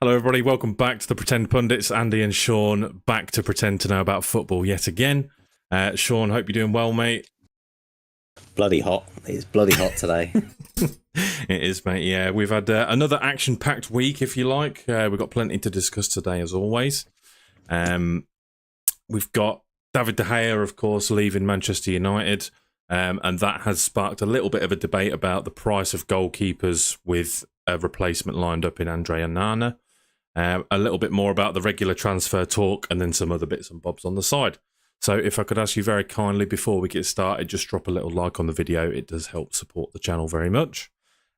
Hello, everybody. Welcome back to the Pretend Pundits. Andy and Sean back to pretend to know about football yet again. Sean, hope you're doing well, mate. Bloody hot. It's bloody hot today. It is, mate. Yeah, we've had another action-packed week, if you like. We've got plenty to discuss today, as always. We've got David De Gea, of course, leaving Manchester United, and that has sparked a little bit of a debate about the price of goalkeepers with a replacement lined up in Onana. A little bit more about the regular transfer talk, and then some other bits and bobs on the side. So if I could ask you very kindly before we get started, just drop a little like on the video. It does help support the channel very much.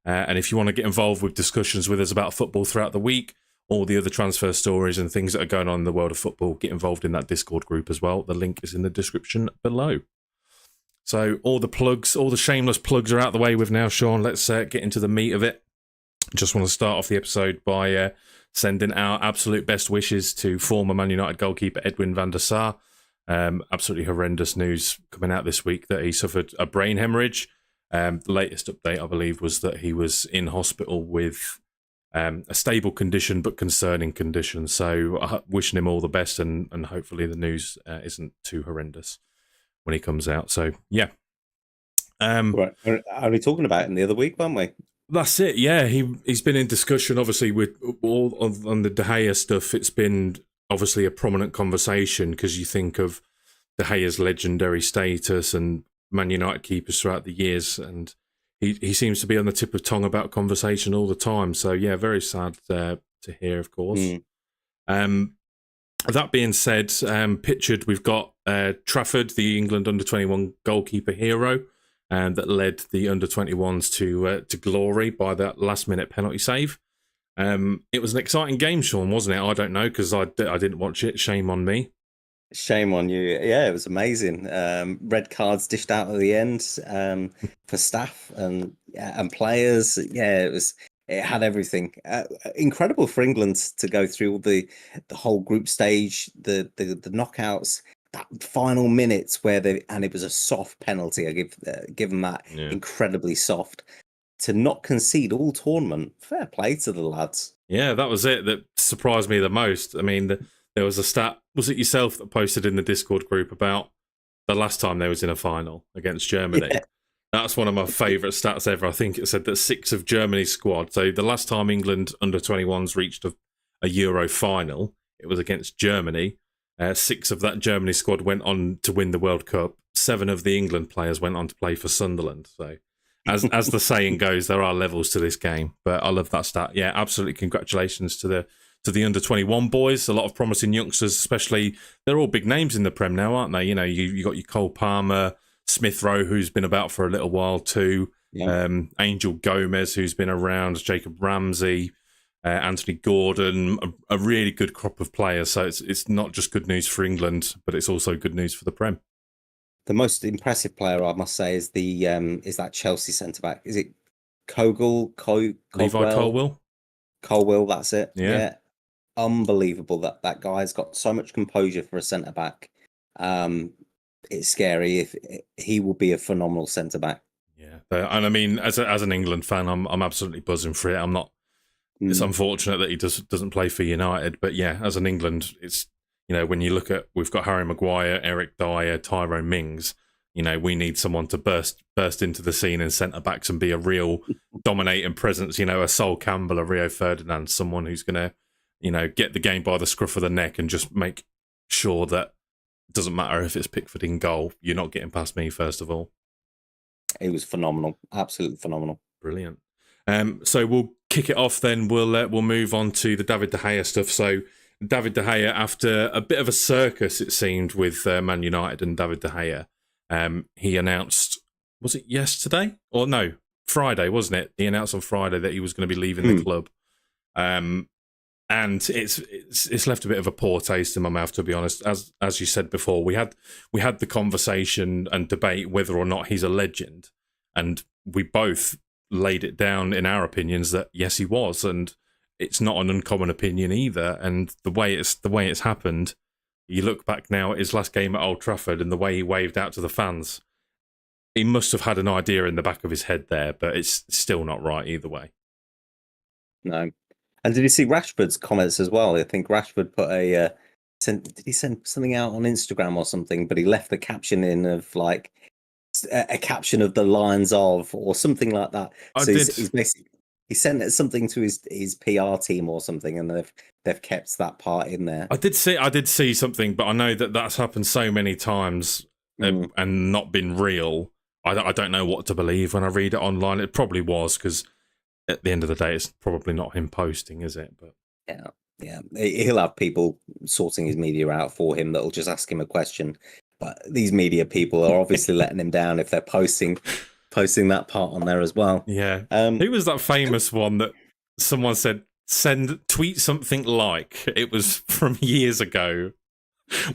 And if you want to get involved with discussions with us about football throughout the week, all the other transfer stories and things that are going on in the world of football, get involved in that Discord group as well. The link is in the description below. So all the plugs, all the shameless plugs are out the way with now, Sean. Let's get into the meat of it. Just want to start off the episode by sending our absolute best wishes to former Man United goalkeeper Edwin van der Sar. Absolutely horrendous news coming out this week that he suffered a brain hemorrhage. The latest update, I believe, was that he was in hospital with a stable condition but concerning condition. So wishing him all the best, and hopefully the news isn't too horrendous when he comes out. So, yeah. Right. Are we talking about him the other week, weren't we? That's it, yeah. He's been in discussion, obviously, with all on the De Gea stuff. It's been obviously a prominent conversation because you think of De Gea's legendary status and Man United keepers throughout the years, and he seems to be on the tip of tongue about conversation all the time. So, yeah, very sad to hear, of course. That being said, pictured, we've got Trafford, the England under-21 goalkeeper hero, that led the under-21s to glory by that last-minute penalty save. It was an exciting game, Sean, wasn't it? I don't know, because I didn't watch it. Shame on me. Shame on you. Yeah, it was amazing. Red cards dished out at the end for staff and players. Yeah, it had everything. Incredible for England to go through the whole group stage, the knockouts. That final minutes where it was a soft penalty. I give them that, incredibly soft, to not concede all tournament. Fair play to the lads. Yeah, that was it that surprised me the most. I mean, there was a stat. Was it yourself that posted in the Discord group about the last time they was in a final against Germany? Yeah. That's one of my favourite stats ever. I think it said that 6 of Germany's squad. So the last time England under-21s reached a Euro final, it was against Germany. 6 of that Germany squad went on to win the World Cup. 7 of the England players went on to play for Sunderland. So, as the saying goes, there are levels to this game. But I love that stat. Yeah, absolutely. Congratulations to the under-21 boys. A lot of promising youngsters, especially. They're all big names in the Prem now, aren't they? You know, you got your Cole Palmer, Smith Rowe, who's been about for a little while too. Yeah. Angel Gomez, who's been around. Jacob Ramsey. Anthony Gordon, a really good crop of players. So it's not just good news for England, but it's also good news for the Prem. The most impressive player, I must say, is that Chelsea centre back. Is it Levi Colwill? Colwill, that's it. Yeah. Unbelievable that guy's got so much composure for a centre back. It's scary. If he will be a phenomenal centre back. Yeah, and I mean, as an England fan, I'm absolutely buzzing for it. I'm not. It's unfortunate that he doesn't play for United, but yeah, as an England, it's, you know, when you look at, we've got Harry Maguire, Eric Dyer, Tyrone Mings, you know, we need someone to burst into the scene in centre backs and be a real dominating presence, you know, a Sol Campbell, a Rio Ferdinand, someone who's going to, you know, get the game by the scruff of the neck and just make sure that it doesn't matter if it's Pickford in goal, you're not getting past me, first of all. He was phenomenal, absolutely phenomenal. Brilliant. So we'll kick it off then. We'll move on to the David De Gea stuff. So David De Gea, after a bit of a circus, it seemed, with Man United and David De Gea, he announced, was it yesterday? Or no, Friday, wasn't it? He announced on Friday that he was going to be leaving the club. And it's left a bit of a poor taste in my mouth, to be honest. As you said before, we had the conversation and debate whether or not he's a legend, and we both laid it down in our opinions that yes, he was, and it's not an uncommon opinion either. And the way it's happened, you look back now at his last game at Old Trafford and the way he waved out to the fans, he must have had an idea in the back of his head there, but it's still not right either way. No, And did you see Rashford's comments as well? I think Rashford put did he send something out on Instagram or something? But he left the caption in of like a caption of the lines of or something like that. I So did. he's basically he sent something to his PR team or something, and they've kept that part in there. I did see something, but I know that that's happened so many times and not been real. I don't know what to believe when I read it online. It probably was, because at the end of the day, it's probably not him posting, is it? But yeah, he'll have people sorting his media out for him that'll just ask him a question. But these media people are obviously letting him down if they're posting that part on there as well. yeah, who was that famous one that someone said tweet something like? It was from years ago.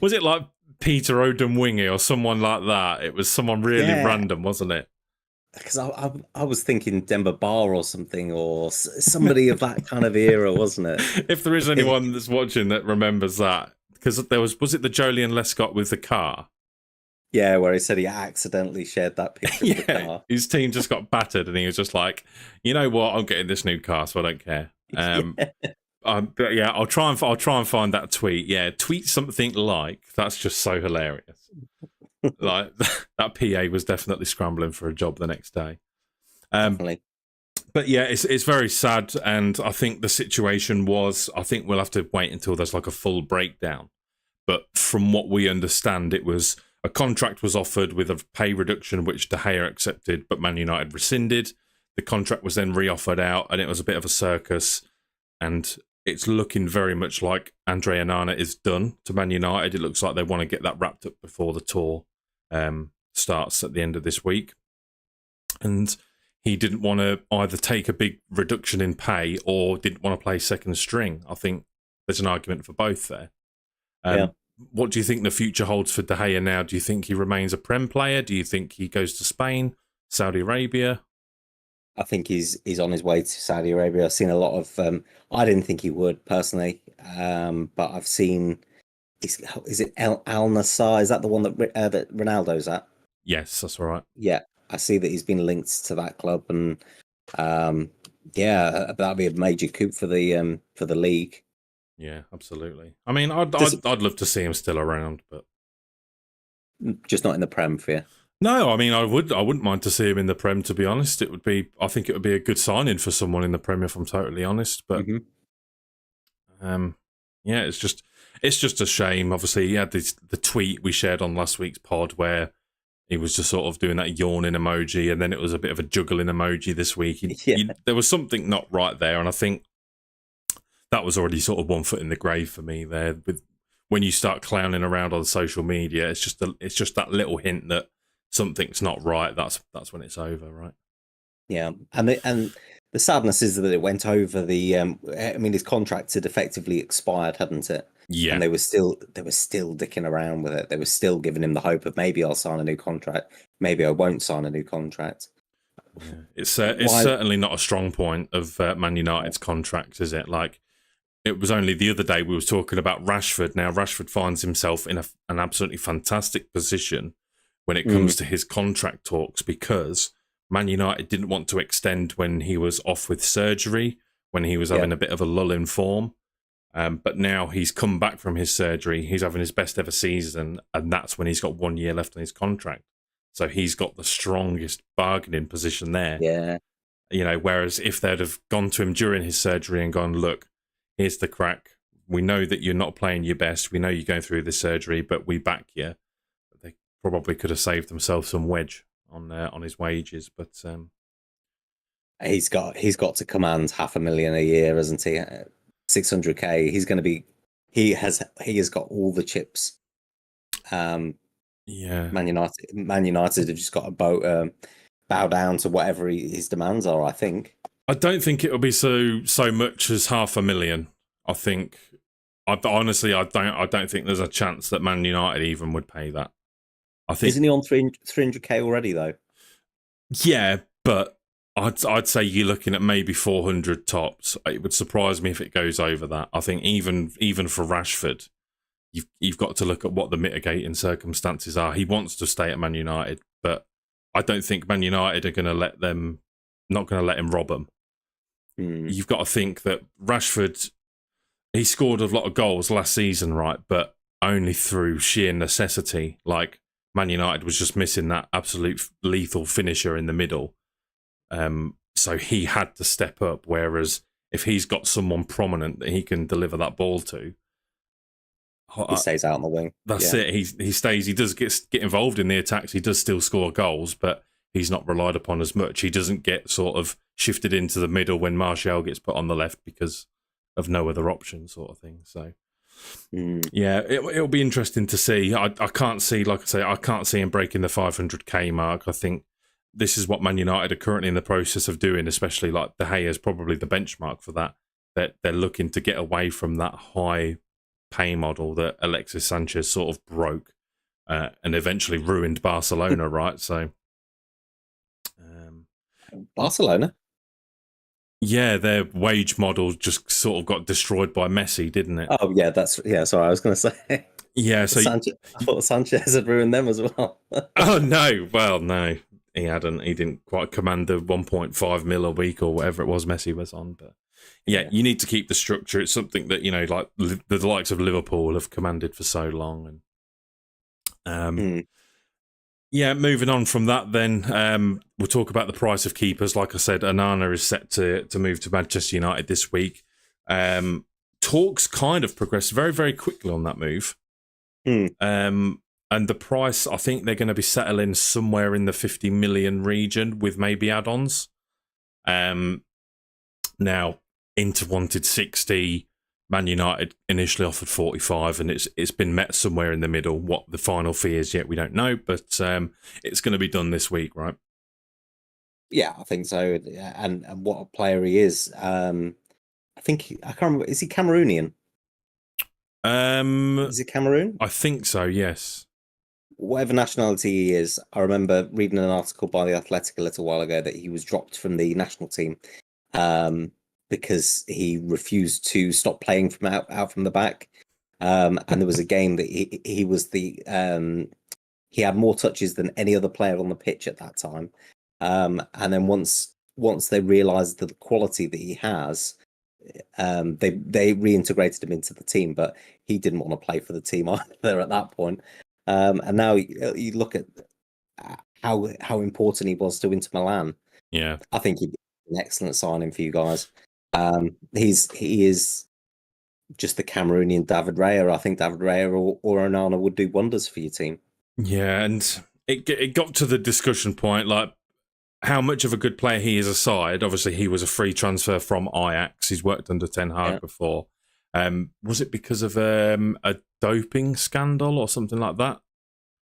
Was it like Peter Odemwingie or someone like that? It was someone really random, wasn't it? Because I was thinking Denver Bar or something, or somebody of that kind of era, wasn't it? If there is anyone that's watching that remembers that, because there was it the Jolien Lescott with the car? Yeah, where he said he accidentally shared that picture of the car. His team just got battered, and he was just like, "You know what? I'm getting this new car, so I don't care." But yeah, I'll try and find that tweet. Yeah, tweet something like, that's just so hilarious. Like that PA was definitely scrambling for a job the next day. Definitely. But yeah, it's very sad, and I think the situation was, I think we'll have to wait until there's like a full breakdown. But from what we understand, it was a contract was offered with a pay reduction, which De Gea accepted, but Man United rescinded. The contract was then re-offered out, and it was a bit of a circus. And it's looking very much like Andre Onana is done to Man United. It looks like they want to get that wrapped up before the tour starts at the end of this week. And he didn't want to either take a big reduction in pay or didn't want to play second string. I think there's an argument for both there. What do you think the future holds for De Gea now? Do you think he remains a Prem player? Do you think he goes to Spain, Saudi Arabia? I think he's on his way to Saudi Arabia. I've seen a lot of. I didn't think he would personally, but I've seen. Is it Al Nassr? Is that the one that Ronaldo's at? Yes, that's all right. Yeah, I see that he's been linked to that club, and yeah, that'd be a major coup for the league. Yeah, absolutely. I mean, I'd love to see him still around, but just not in the Prem for you. No, I mean, I wouldn't mind to see him in the Prem, to be honest. I think it would be a good signing for someone in the Prem, if I'm totally honest. But yeah, it's just a shame. Obviously, he had the tweet we shared on last week's pod where he was just sort of doing that yawning emoji, and then it was a bit of a juggling emoji this week. There was something not right there, and I think that was already sort of one foot in the grave for me there. When you start clowning around on social media, it's just that little hint that something's not right. That's when it's over, right? Yeah, and the sadness is that it went over the. I mean, his contract had effectively expired, hadn't it? Yeah, and they were still dicking around with it. They were still giving him the hope of maybe I'll sign a new contract, maybe I won't sign a new contract. Yeah. It's certainly not a strong point of Man United's contract, is it? Like, it was only the other day we was talking about Rashford. Now Rashford finds himself in an absolutely fantastic position when it comes to his contract talks, because Man United didn't want to extend when he was off with surgery, when he was having a bit of a lull in form. But now he's come back from his surgery. He's having his best ever season, and that's when he's got 1 year left on his contract. So he's got the strongest bargaining position there. Yeah. You know, whereas if they'd have gone to him during his surgery and gone, look, here's the crack. We know that you're not playing your best. We know you're going through this surgery, but we back you. They probably could have saved themselves some wedge on his wages. But he's got to command $500,000 a year, hasn't he? 600K. He's going to be. He has got all the chips. Yeah. Man United have just got to bow down to whatever his demands are, I think. I don't think it'll be so much as $500,000. I think, honestly, I don't think there's a chance that Man United even would pay that. I think, isn't he on 300K already though? Yeah, but I'd say you're looking at maybe 400 tops. It would surprise me if it goes over that. I think even for Rashford, you've got to look at what the mitigating circumstances are. He wants to stay at Man United, but I don't think Man United are going to not going to let him rob them. you've got to think that Rashford, he scored a lot of goals last season, right? But only through sheer necessity. Like Man United was just missing that absolute lethal finisher in the middle. So he had to step up. Whereas if he's got someone prominent that he can deliver that ball to, He stays out on the wing. That's it. He stays. He does get involved in the attacks. He does still score goals, but he's not relied upon as much. He doesn't get sort of shifted into the middle when Martial gets put on the left because of no other option, sort of thing. So, yeah, it'll be interesting to see. I can't see, like I say, I can't see him breaking the 500k mark. I think this is what Man United are currently in the process of doing, especially like De Gea is probably the benchmark for that. That they're looking to get away from that high pay model that Alexis Sanchez sort of broke and eventually ruined Barcelona, right? So, Barcelona? Yeah, their wage model just sort of got destroyed by Messi, didn't it? Oh, yeah, sorry, I was going to say. Yeah, so I thought Sanchez had ruined them as well. Oh, no. Well, no, he hadn't. He didn't quite command the 1.5 mil a week or whatever it was Messi was on, but yeah, you need to keep the structure. It's something that, like the likes of Liverpool have commanded for so long. And yeah, moving on from that then, we'll talk about the price of keepers. Like I said, Onana is set to move to Manchester United this week. Talks kind of progressed very, very quickly on that move. And the price, I think they're going to be settling somewhere in the 50 million region with maybe add-ons. Now, Inter wanted 60. Man United initially offered 45, and it's been met somewhere in the middle. What the final fee is yet, we don't know, but it's going to be done this week, right? Yeah, I think so. And what a player he is. I think I can't remember. Is he Cameroonian? Is it Cameroon? I think so. Yes. Whatever nationality he is, I remember reading an article by The Athletic a little while ago that he was dropped from the national team because he refused to stop playing from out from the back. And there was a game that he was the he had more touches than any other player on the pitch at that time. And then once they realised the quality that he has, they reintegrated him into the team, but he didn't want to play for the team either at that point. And now you look at how important he was to Inter Milan. Yeah, I think he'd be an excellent signing for you guys. He is just the Cameroonian David Raya. I think David Raya or Onana would do wonders for your team. Yeah, and it got to the discussion point, like how much of a good player he is aside. Obviously, he was a free transfer from Ajax. He's worked under Ten Hag before. Was it because of a doping scandal or something like that?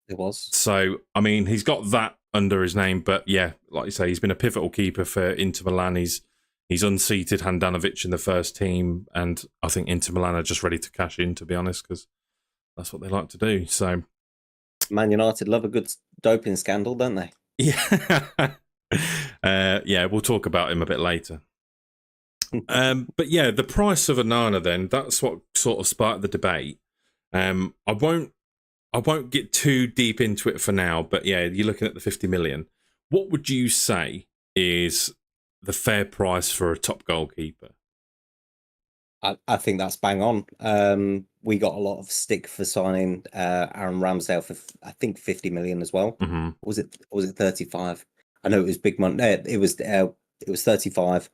It was. So, I mean, he's got that under his name, but yeah, like you say, he's been a pivotal keeper for Inter Milan. He's unseated Handanovic in the first team, and I think Inter Milan are just ready to cash in, to be honest, because that's what they like to do. So, Man United love a good doping scandal, don't they? Yeah. Yeah, we'll talk about him a bit later. But yeah, the price of Onana then, that's what sort of sparked the debate. I won't get too deep into it for now, but yeah, you're looking at the 50 million. What would you say is the fair price for a top goalkeeper? I think that's bang on. We got a lot of stick for signing Aaron Ramsdale for I think 50 million as well. Mm-hmm. Was it 35? I know it was big money. It was 35.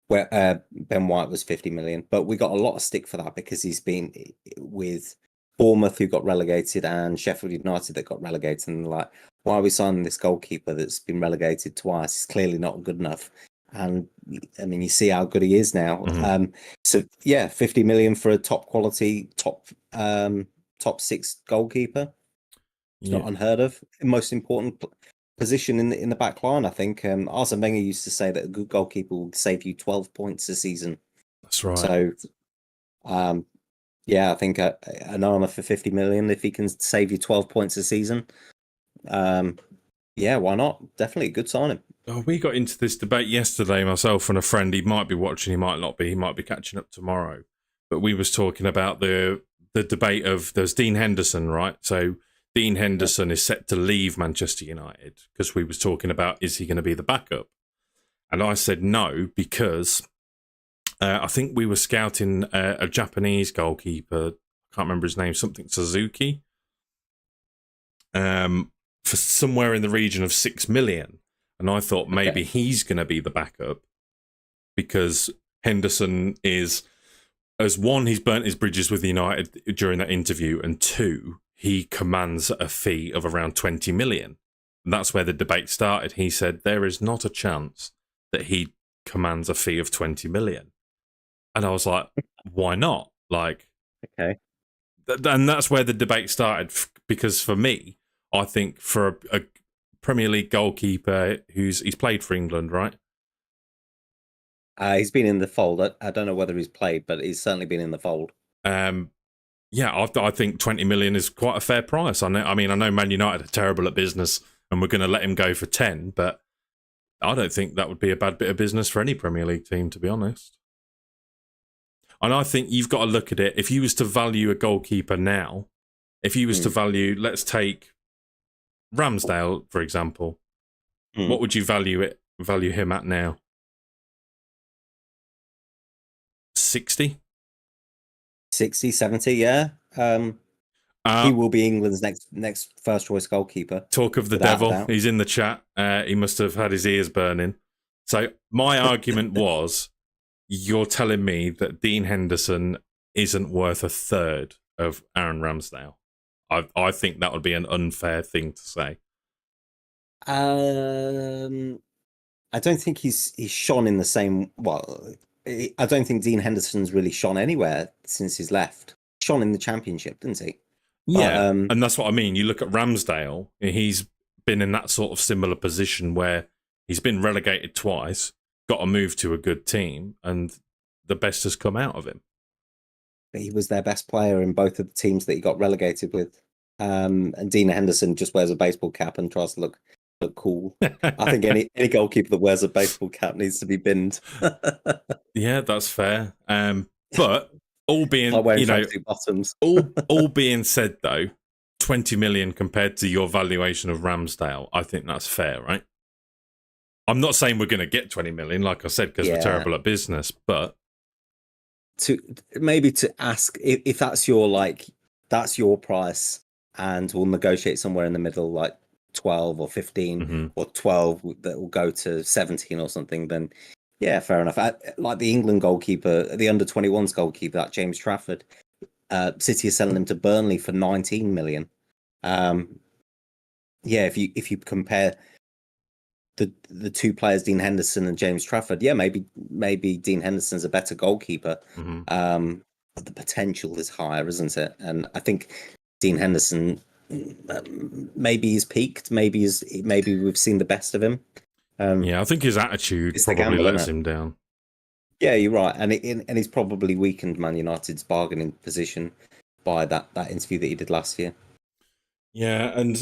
Where Ben White was 50 million, but we got a lot of stick for that because he's been with Bournemouth, who got relegated, and Sheffield United that got relegated. And like, why are we signing this goalkeeper that's been relegated twice? He's clearly not good enough. And I mean, you see how good he is now. Mm-hmm. So yeah, 50 million for a top quality, top six goalkeeper. It's not unheard of. Most important position in the back line, I think. Arsene Wenger used to say that a good goalkeeper will save you 12 points a season. That's right. So, yeah, I think an armour for 50 million, if he can save you 12 points a season, yeah, why not? Definitely a good signing. Oh, we got into this debate yesterday, myself and a friend. He might be watching, he might not be. He might be catching up tomorrow. But we was talking about the debate of, there's Dean Henderson, right? So Dean Henderson is set to leave Manchester United because we was talking about, is he going to be the backup? And I said no because I think we were scouting a Japanese goalkeeper. I can't remember his name, something Suzuki, for somewhere in the region of 6 million. And I thought maybe he's going to be the backup because Henderson is, as one, he's burnt his bridges with United during that interview, and two, he commands a fee of around 20 million. And that's where the debate started. He said there is not a chance that he commands a fee of 20 million. And I was like, why not? Like, Okay. And that's where the debate started. Because for me, I think for a Premier League goalkeeper he's played for England, right? He's been in the fold. I don't know whether he's played, but he's certainly been in the fold. Yeah, I think 20 million is quite a fair price. I know Man United are terrible at business and we're going to let him go for 10, but I don't think that would be a bad bit of business for any Premier League team, to be honest. And I think you've got to look at it. If you was to value a goalkeeper now, if you was to value, let's take Ramsdale, for example, what would you value him at now? 60? 60, 70, yeah. He will be England's next first choice goalkeeper. Talk of the devil. He's in the chat. He must have had his ears burning. So my argument was, you're telling me that Dean Henderson isn't worth a third of Aaron Ramsdale. I think that would be an unfair thing to say. I don't think he's shone in the same. Well, I don't think Dean Henderson's really shone anywhere since he's left. Shone in the Championship, didn't he? Yeah, and that's what I mean. You look at Ramsdale; he's been in that sort of similar position where he's been relegated twice, got to move to a good team, and the best has come out of him. He was their best player in both of the teams that he got relegated with. And Dean Henderson just wears a baseball cap and tries to look cool. I think any goalkeeper that wears a baseball cap needs to be binned. Yeah, that's fair. But all being, bottoms. all being said though, 20 million compared to your valuation of Ramsdale, I think that's fair, right? I'm not saying we're going to get 20 million, like I said, because we're terrible at business, but to ask if that's your price, and we'll negotiate somewhere in the middle, like 12 or 15 or 12 that will go to 17 or something, then yeah, fair enough. Like the England goalkeeper, the under-21s goalkeeper, that James Trafford, City is selling him to Burnley for 19 million. Yeah, if you compare the two players, Dean Henderson and James Trafford, yeah, maybe Dean Henderson's a better goalkeeper. But the potential is higher, isn't it? And I think Dean Henderson, maybe he's peaked. Maybe we've seen the best of him. Yeah, I think his attitude probably lets him down. Yeah, you're right, and he's probably weakened Man United's bargaining position by that interview that he did last year. Yeah, and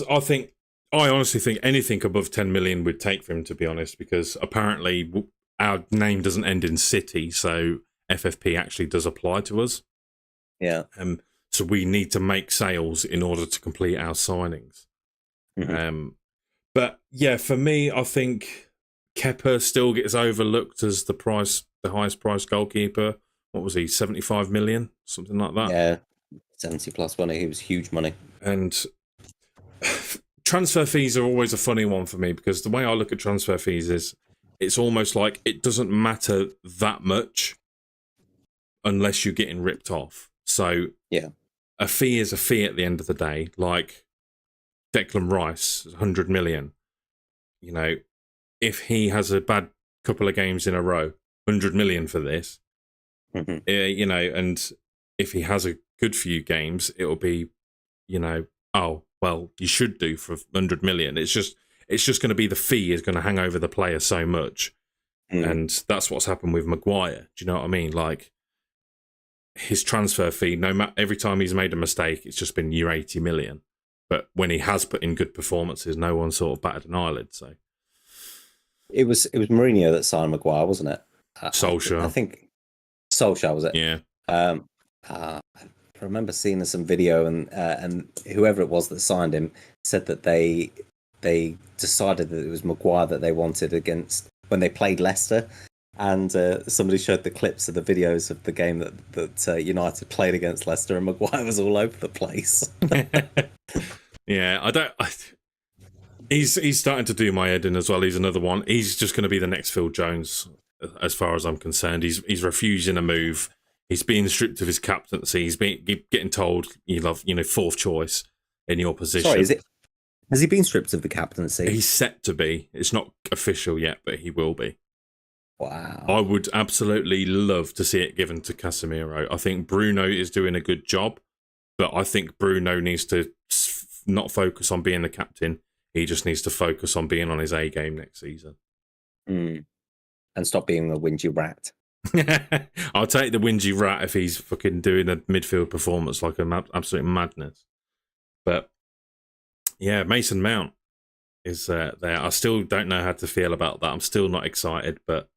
I honestly think anything above 10 million would take for him, to be honest, because apparently our name doesn't end in City, so FFP actually does apply to us. Yeah. So we need to make sales in order to complete our signings. But yeah, for me, I think Kepa still gets overlooked as the highest priced goalkeeper. What was he, 75 million? Something like that? Yeah, 70 plus money. He was huge money. And transfer fees are always a funny one for me, because the way I look at transfer fees is it's almost like it doesn't matter that much unless you're getting ripped off. So yeah, a fee is a fee at the end of the day. Like Declan Rice, 100 million. You know, if he has a bad couple of games in a row, 100 million for this. You know, and if he has a good few games, it'll be, you know, oh, well, you should do for 100 million. It's just going to be the fee is going to hang over the player so much. And that's what's happened with Maguire. Do you know what I mean? Like, his transfer fee, no matter, every time he's made a mistake, it's just been 80 million. But when he has put in good performances, no one sort of batted an eyelid. So it was Mourinho that signed Maguire, wasn't it? Solskjaer. I think Solskjaer was it. Yeah. I remember seeing some video, and whoever it was that signed him said that they decided that it was Maguire that they wanted against when they played Leicester, and somebody showed the clips of the videos of the game that United played against Leicester, and Maguire was all over the place. Yeah, he's starting to do my head in as well. He's another one. He's just going to be the next Phil Jones, as far as I'm concerned. He's refusing a move. He's being stripped of his captaincy. He's getting told fourth choice in your position. Sorry, has he been stripped of the captaincy? He's set to be. It's not official yet, but he will be. Wow. I would absolutely love to see it given to Casemiro. I think Bruno is doing a good job, but I think Bruno needs to not focus on being the captain. He just needs to focus on being on his A game next season. And stop being a whingy rat. I'll take the whingy rat if he's fucking doing a midfield performance like an absolute madness. But yeah, Mason Mount is there. I still don't know how to feel about that. I'm still not excited, but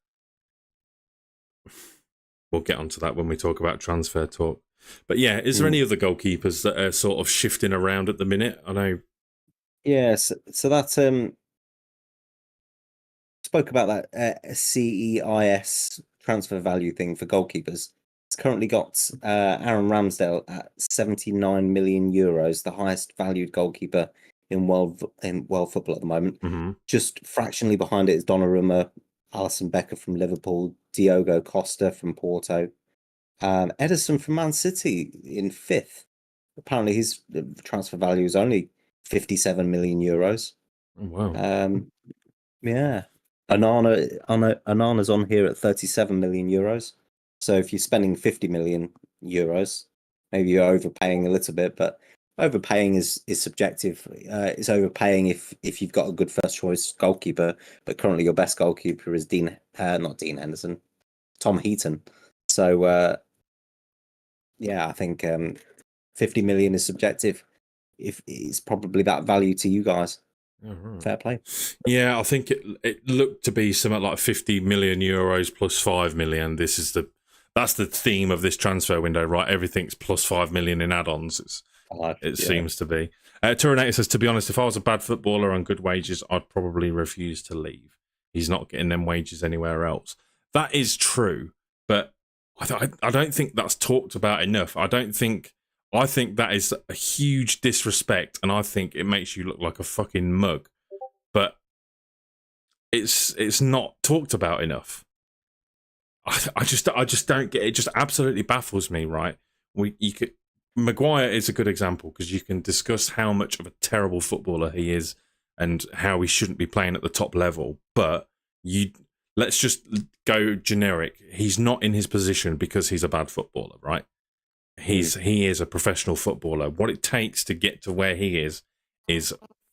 we'll get onto that when we talk about transfer talk. But yeah, is there any other goalkeepers that are sort of shifting around at the minute? I know. Yes, so that spoke about that CEIS transfer value thing for goalkeepers. It's currently got Aaron Ramsdale at 79 million euros, the highest valued goalkeeper in world football at the moment. Mm-hmm. Just fractionally behind it is Donnarumma, Alisson Becker from Liverpool, Diogo Costa from Porto, Ederson from Man City in fifth. Apparently, his transfer value is only 57 million euros. Oh, wow. Yeah. Onana's on here at 37 million euros. So if you're spending 50 million euros, maybe you're overpaying a little bit, but overpaying is subjective. It's overpaying if you've got a good first choice goalkeeper, but currently your best goalkeeper is not Dean Henderson, Tom Heaton. So yeah, I think 50 million is subjective. If it's probably that value to you guys. Right. Fair play. Yeah, I think it looked to be something like 50 million euros plus 5 million. That's the theme of this transfer window, right? Everything's plus 5 million in add-ons. Seems to be. Turinator says, to be honest, if I was a bad footballer on good wages, I'd probably refuse to leave. He's not getting them wages anywhere else. That is true, but I don't think that's talked about enough. I think that is a huge disrespect, and I think it makes you look like a fucking mug. But it's not talked about enough. I just don't get it. It just absolutely baffles me. Right? Maguire is a good example because you can discuss how much of a terrible footballer he is and how he shouldn't be playing at the top level. But let's just go generic. He's not in his position because he's a bad footballer, right? He is a professional footballer. What it takes to get to where he is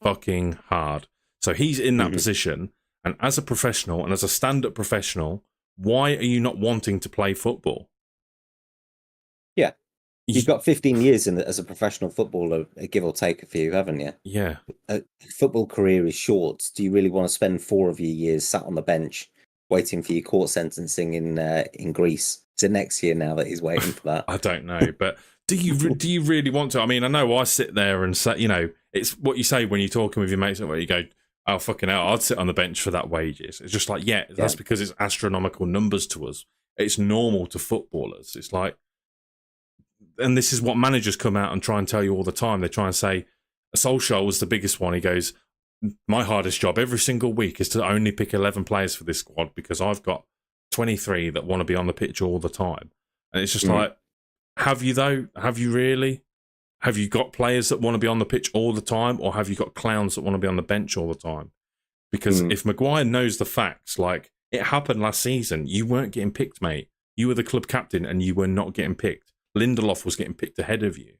fucking hard. So he's in that position, and as a professional and as a stand-up professional, why are you not wanting to play football? Yeah. You've got 15 years as a professional footballer, give or take a few, haven't you? Yeah. A football career is short. Do you really want to spend 4 of your years sat on the bench waiting for your court sentencing in Greece? Is it next year now that he's waiting for that? I don't know, but do you really want to? I mean, I know I sit there and say, it's what you say when you're talking with your mates, where you go, "Oh fucking hell, I'd sit on the bench for that wages." It's just like, that's because it's astronomical numbers to us. It's normal to footballers. It's like, and this is what managers come out and try and tell you all the time. They try and say, Solskjaer was the biggest one. He goes, "My hardest job every single week is to only pick 11 players for this squad because I've got 23 that want to be on the pitch all the time." And it's just like, have you though? Have you really? Have you got players that want to be on the pitch all the time, or have you got clowns that want to be on the bench all the time? Because if Maguire knows the facts, like it happened last season, you weren't getting picked, mate. You were the club captain and you were not getting picked. Lindelof was getting picked ahead of you.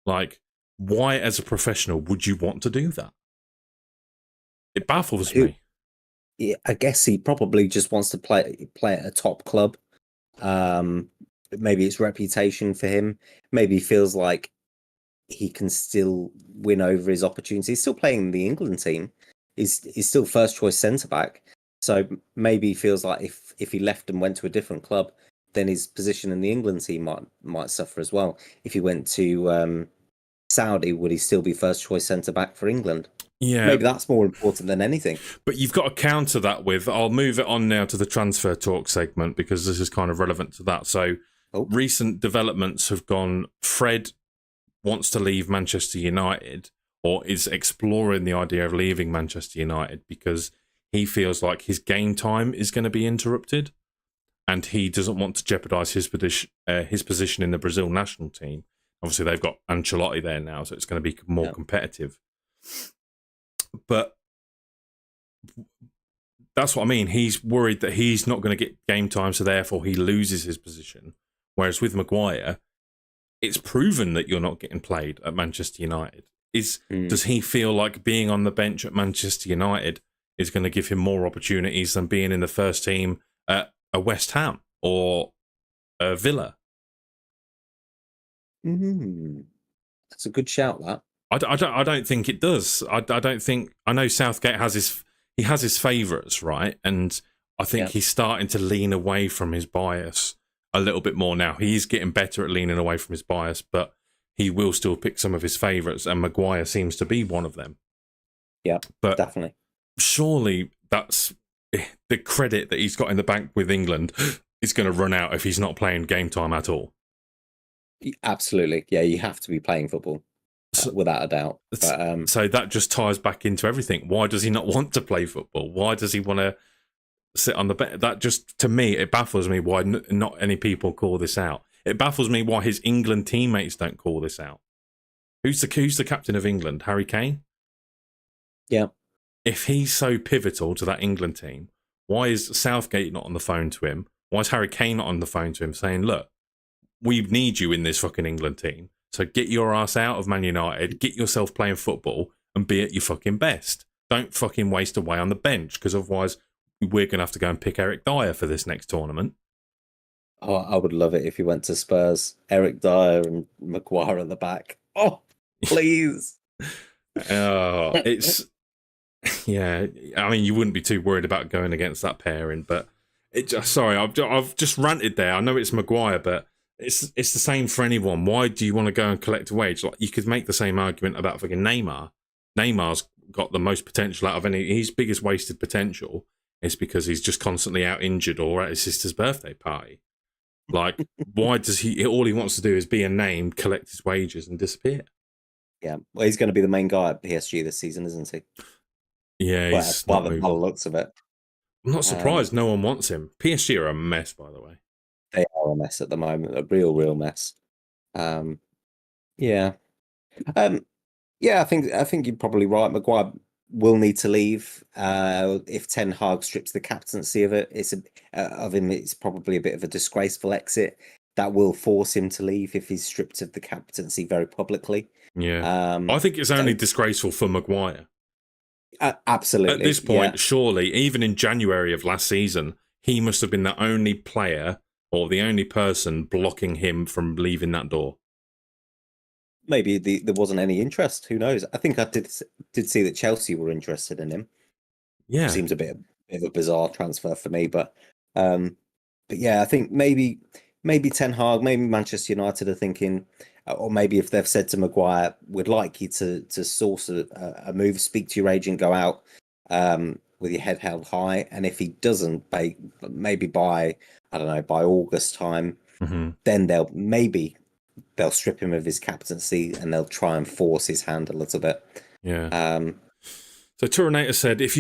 Like, why as a professional would you want to do that? It baffles me. Yeah, I guess he probably just wants to play at a top club. Maybe it's reputation for him. Maybe he feels like he can still win over his opportunities. He's still playing in the England team. He's still first choice centre back. So maybe he feels like if he left and went to a different club, then his position in the England team might suffer as well. If he went to Saudi, would he still be first choice centre back for England? Yeah, Maybe that's more important than anything. but you've got to counter that with. I'll move it on now to the transfer talk segment because this is kind of relevant to that. So, recent developments have gone. Fred wants to leave Manchester United, or is exploring the idea of leaving Manchester United because he feels like his game time is going to be interrupted, and he doesn't want to jeopardise his position in the Brazil national team. Obviously, they've got Ancelotti there now, so it's going to be more competitive. But that's what I mean. He's worried that he's not going to get game time, so therefore he loses his position. Whereas with Maguire, it's proven that you're not getting played at Manchester United. Does he feel like being on the bench at Manchester United is going to give him more opportunities than being in the first team at a West Ham or a Villa? That's a good shout, that. I don't think it does. I don't think. I know Southgate has his favourites, right? And I think he's starting to lean away from his bias a little bit more now. He's getting better at leaning away from his bias, but he will still pick some of his favourites, and Maguire seems to be one of them. Yeah, but definitely. Surely that's the credit that he's got in the bank with England is going to run out if he's not playing game time at all. Absolutely. Yeah, you have to be playing football. Without a doubt. But, so that just ties back into everything. Why does he not want to play football? Why does he want to sit on the bench? That just, to me, it baffles me why not any people call this out. It baffles me why his England teammates don't call this out. Who's the captain of England? Harry Kane? Yeah. If he's so pivotal to that England team, why is Southgate not on the phone to him? Why is Harry Kane not on the phone to him saying, look, we need you in this fucking England team. So get your ass out of Man United, get yourself playing football, and be at your fucking best. Don't fucking waste away on the bench, because otherwise we're going to have to go and pick Eric Dyer for this next tournament. Oh, I would love it if he went to Spurs. Eric Dyer and Maguire at the back. Oh, please. It's... Yeah, I mean, you wouldn't be too worried about going against that pairing, but... Sorry, I've just ranted there. I know it's Maguire, but... It's the same for anyone. Why do you want to go and collect a wage? Like, you could make the same argument about fucking Neymar. Neymar's got the most potential out of any. His biggest wasted potential is because he's just constantly out injured or at his sister's birthday party. Like, why does he? All he wants to do is be a name, collect his wages, and disappear. Yeah, well, he's going to be the main guy at PSG this season, isn't he? Yeah, he's by the looks of it. I'm not surprised no one wants him. PSG are a mess, by the way. They are a mess at the moment, a real mess. Yeah. I think you're probably right. Maguire will need to leave. If Ten Hag strips the captaincy of it, it's probably a bit of a disgraceful exit. That will force him to leave if he's stripped of the captaincy very publicly. Yeah. I think it's only disgraceful for Maguire. Absolutely. At this point, surely, even in January of last season, he must have been the only player or the only person blocking him from leaving that door. Maybe there wasn't any interest. Who knows? I think I did see that Chelsea were interested in him. Yeah, seems a bit of a bizarre transfer for me, but yeah, I think maybe Ten Hag, maybe Manchester United are thinking, or maybe if they've said to Maguire, "We'd like you to source a move, speak to your agent, go out with your head held high," and if he doesn't, maybe by August time, then they'll strip him of his captaincy and they'll try and force his hand a little bit. Yeah. So Turinator said, if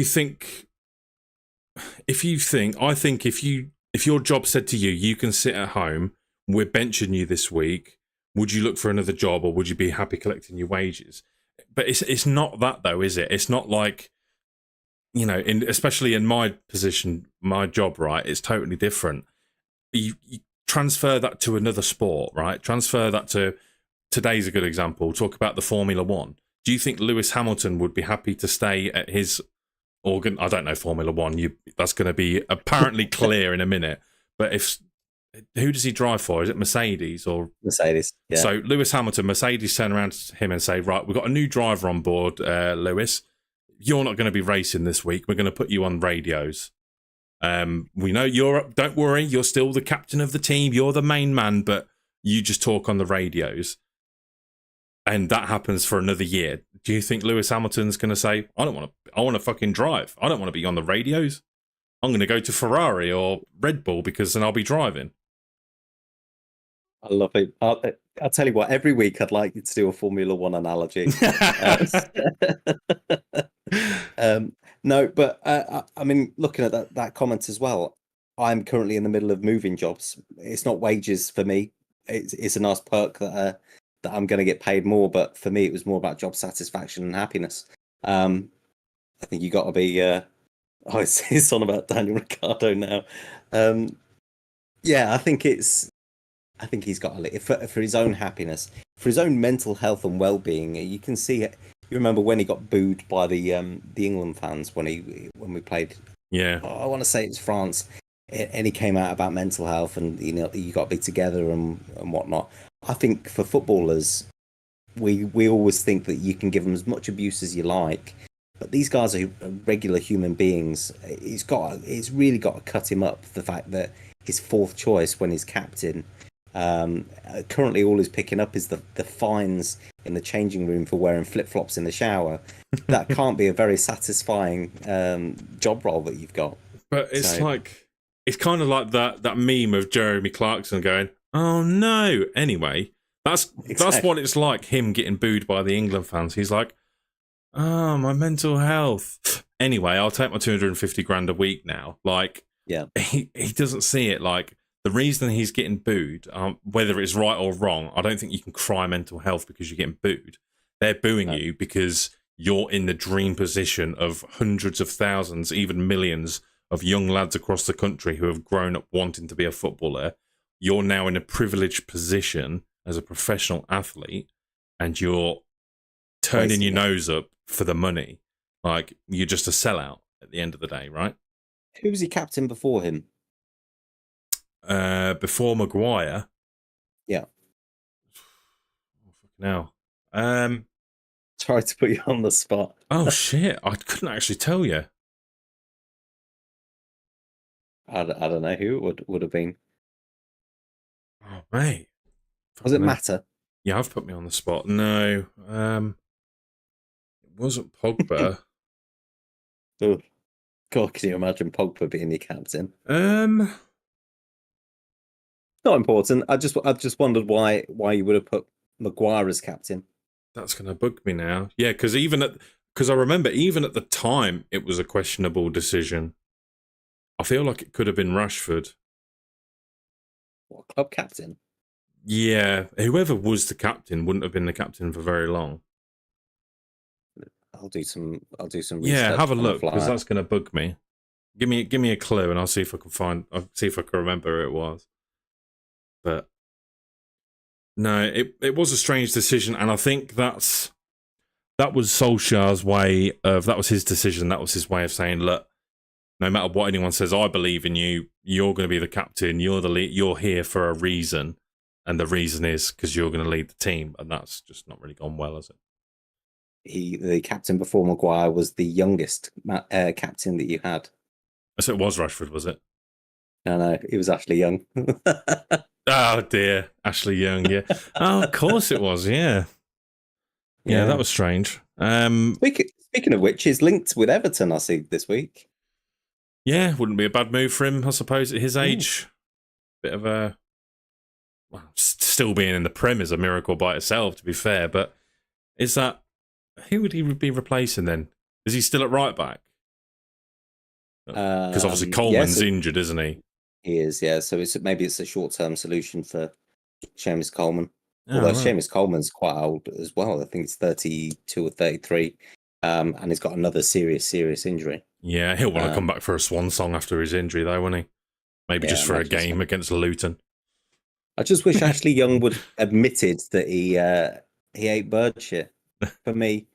your job said to you, you can sit at home, we're benching you this week, would you look for another job or would you be happy collecting your wages? But it's not that though, is it? It's not like, you know, especially in my position, my job, right? It's totally different. You transfer that to another sport, right? Transfer that to, today's a good example, talk about the Formula One. Do you think Lewis Hamilton would be happy to stay at his organ? I don't know Formula One. That's going to be apparently clear in a minute. But who does he drive for? Is it Mercedes or Mercedes? Yeah. So Lewis Hamilton, Mercedes turn around to him and say, right, we've got a new driver on board, Lewis. You're not going to be racing this week. We're going to put you on radios. We know don't worry, you're still the captain of the team. You're the main man, but you just talk on the radios. and that happens for another year, do you think Lewis Hamilton's going to say, I want to fucking drive. I don't want to be on the radios. I'm going to go to Ferrari or Red Bull because then I'll be driving. I love it. I'll tell you what, every week I'd like you to do a Formula One analogy. No, but I mean, looking at that comment as well, I'm currently in the middle of moving jobs. It's not wages for me. It's a nice perk that I'm going to get paid more, but for me, it was more about job satisfaction and happiness. I think you got to be. It's on about Daniel Ricciardo now. Yeah, I think he's got for his own happiness, for his own mental health and well-being. You can see it. You remember when he got booed by the England fans when we played. Yeah, I want to say it's France, and he came out about mental health and you got to be together and whatnot. I think for footballers, we always think that you can give them as much abuse as you like, but these guys are regular human beings. It's really got to cut him up, the fact that his fourth choice when he's captain. Currently, all he's picking up is the fines in the changing room for wearing flip-flops in the shower. That can't be a very satisfying job role that you've got. But it's kind of like that meme of Jeremy Clarkson going, "Oh no!" Anyway, that's what it's like. Him getting booed by the England fans. He's like, "Oh, my mental health." Anyway, I'll take my 250 grand a week now. Like, yeah, he doesn't see it like. The reason he's getting booed, whether it's right or wrong, I don't think you can cry mental health because you're getting booed. They're booing you because you're in the dream position of hundreds of thousands, even millions of young lads across the country who have grown up wanting to be a footballer. You're now in a privileged position as a professional athlete and you're turning your nose up for the money. Like, you're just a sellout at the end of the day, right? Who was he captain before him? Before Maguire. Yeah. Now. Sorry to put you on the spot. Oh shit! I couldn't actually tell you. I don't know who it would have been. Oh mate, does it matter? Yeah, I've put me on the spot. No, it wasn't Pogba. Oh, God, can you imagine Pogba being your captain? Not important. I just wondered why you would have put Maguire as captain. That's going to bug me now. Yeah, because I remember even at the time it was a questionable decision. I feel like it could have been Rashford. What, club captain? Yeah, whoever was the captain wouldn't have been the captain for very long. I'll do some research. Yeah, have a look because that's going to bug me. Give me a clue and I'll see if I can remember who it was. But no, it was a strange decision, and I think that was Solskjaer's way of, that was his decision, that was his way of saying, look, no matter what anyone says, I believe in you. You're going to be the captain. You're the lead. You're here for a reason, and the reason is because you're going to lead the team, and that's just not really gone well, has it? The captain before Maguire was the youngest captain that you had. So it was Rashford, was it? No, he was Ashley Young. Oh dear, Ashley Young. Yeah. Oh, of course it was. Yeah. Yeah, that was strange. Speaking of which, he's linked with Everton, I see, this week. Yeah, wouldn't be a bad move for him, I suppose, at his age. Bit of a... Well, still being in the Prem is a miracle by itself, to be fair, but is that... Who would he be replacing then? Is he still at right back? Because obviously Coleman's injured, isn't he? He is, yeah. So maybe it's a short-term solution for Seamus Coleman. Although Seamus Coleman's quite old as well. I think it's 32 or 33. And he's got another serious injury. Yeah, he'll want to come back for a swan song after his injury, though, won't he? Maybe just for a game against Luton. I just wish Ashley Young would admitted that he ate bird shit. For me,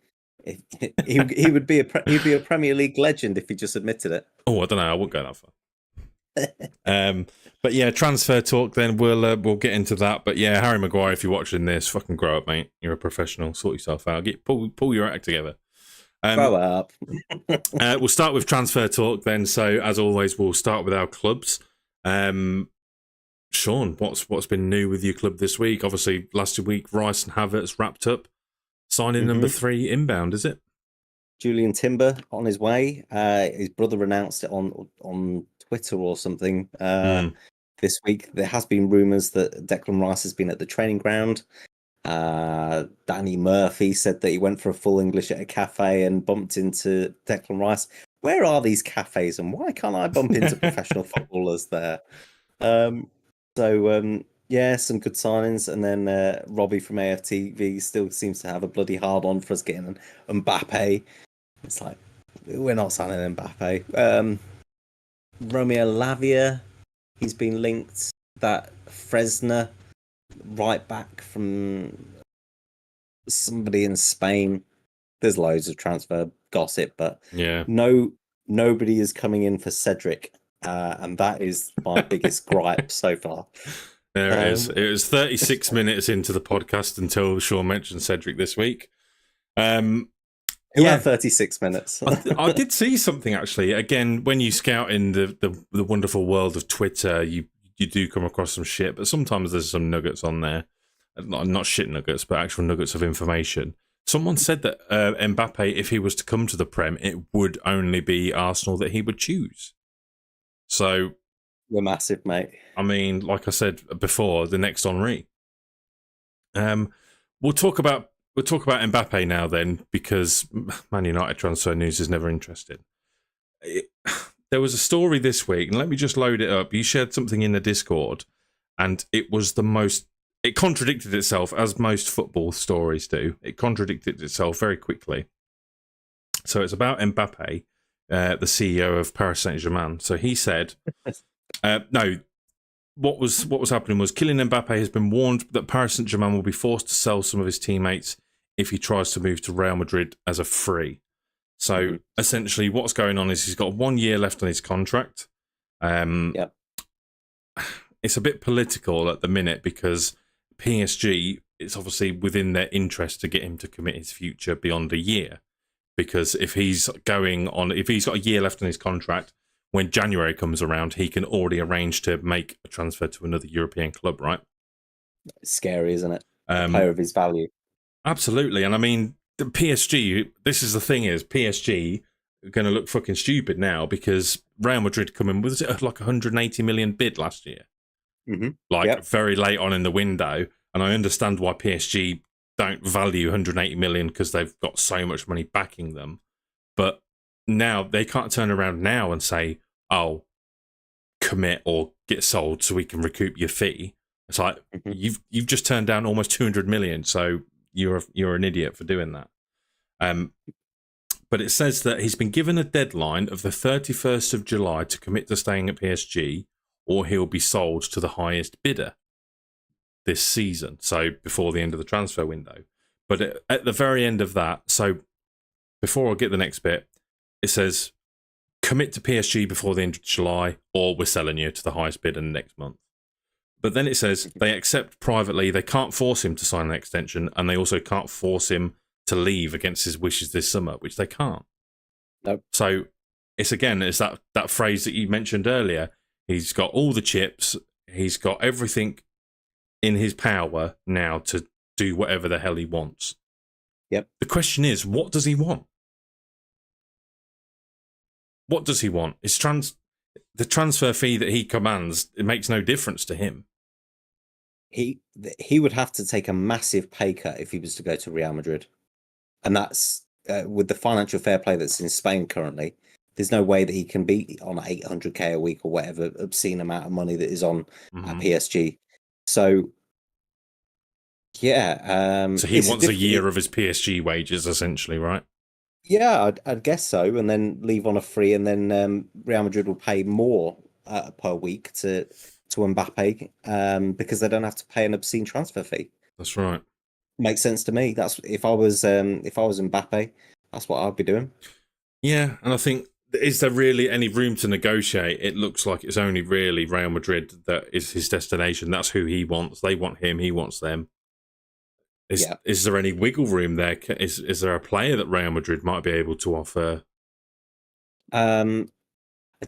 he would be he'd be a Premier League legend if he just admitted it. Oh, I don't know. I wouldn't go that far. But yeah, transfer talk. Then we'll get into that. But yeah, Harry Maguire, if you're watching this, fucking grow up, mate. You're a professional. Sort yourself out. Pull your act together. Grow up. We'll start with transfer talk then. So as always, we'll start with our clubs. Sean, what's been new with your club this week? Obviously, last week Rice and Havertz wrapped up. Signing number 3 inbound, is it? Julian Timber on his way. His brother announced it on Twitter or something this week. There has been rumours that Declan Rice has been at the training ground. Danny Murphy said that he went for a full English at a cafe and bumped into Declan Rice. Where are these cafes and why can't I bump into professional footballers there? Yeah, some good signings. And then Robbie from AFTV still seems to have a bloody hard on for us getting an Mbappe. It's like, we're not signing Mbappe. Romeo Lavia, he's been linked. That Fresner, right back from somebody in Spain. There's loads of transfer gossip, but yeah, nobody is coming in for Cedric. And that is my biggest gripe so far. There it is. It was 36 minutes into the podcast until Sean mentioned Cedric this week. Yeah, 36 minutes. I did see something actually. Again, when you scout in the wonderful world of Twitter, you do come across some shit, but sometimes there's some nuggets on there. Not shit nuggets, but actual nuggets of information. Someone said that Mbappe, if he was to come to the Prem, it would only be Arsenal that he would choose. So we're massive, mate. I mean, like I said before, the next Henri. We'll talk about Mbappe now then, because Man United transfer news is never interesting. There was a story this week, and let me just load it up. You shared something in the Discord, and it was it contradicted itself, as most football stories do. It contradicted itself very quickly. So it's about Mbappe, the CEO of Paris Saint-Germain. So he said, no, what was happening was Kylian Mbappe has been warned that Paris Saint-Germain will be forced to sell some of his teammates if he tries to move to Real Madrid as a free. So essentially what's going on is he's got 1 year left on his contract. It's a bit political at the minute because PSG, it's obviously within their interest to get him to commit his future beyond a year. Because if he's got a year left on his contract, when January comes around, he can already arrange to make a transfer to another European club, right? It's scary, isn't it? A player of his value. Absolutely. And I mean, the PSG, this is the thing is, PSG are going to look fucking stupid now because Real Madrid come in, was it like 180 million bid last year? Very late on in the window. And I understand why PSG don't value 180 million because they've got so much money backing them. But now they can't turn around now and say, oh, commit or get sold so we can recoup your fee. It's like, you've just turned down almost 200 million, so you're an idiot for doing that. But it says that he's been given a deadline of the 31st of July to commit to staying at PSG, or he'll be sold to the highest bidder this season, so before the end of the transfer window. But at the very end of that, so before I get the next bit, it says, commit to PSG before the end of July, or we're selling you to the highest bidder next month. But then it says they accept privately, they can't force him to sign an extension, and they also can't force him to leave against his wishes this summer, which they can't. Nope. So it's that phrase that you mentioned earlier. He's got all the chips, he's got everything in his power now to do whatever the hell he wants. Yep. The question is, what does he want? What does he want? The transfer fee that he commands, it makes no difference to him. He would have to take a massive pay cut if he was to go to Real Madrid. And that's with the financial fair play that's in Spain currently. There's no way that he can be on 800k a week or whatever obscene amount of money that is on at PSG. So, yeah. So he wants a year of his PSG wages, essentially, right? Yeah, I'd guess so. And then leave on a free, and then Real Madrid will pay more per week to Mbappe because they don't have to pay an obscene transfer fee. That's right. Makes sense to me. That's if I was Mbappe, that's what I'd be doing. Yeah, and I think, is there really any room to negotiate? It looks like it's only really Real Madrid that is his destination. That's who he wants. They want him. He wants them. Is there any wiggle room there? Is there a player that Real Madrid might be able to offer? I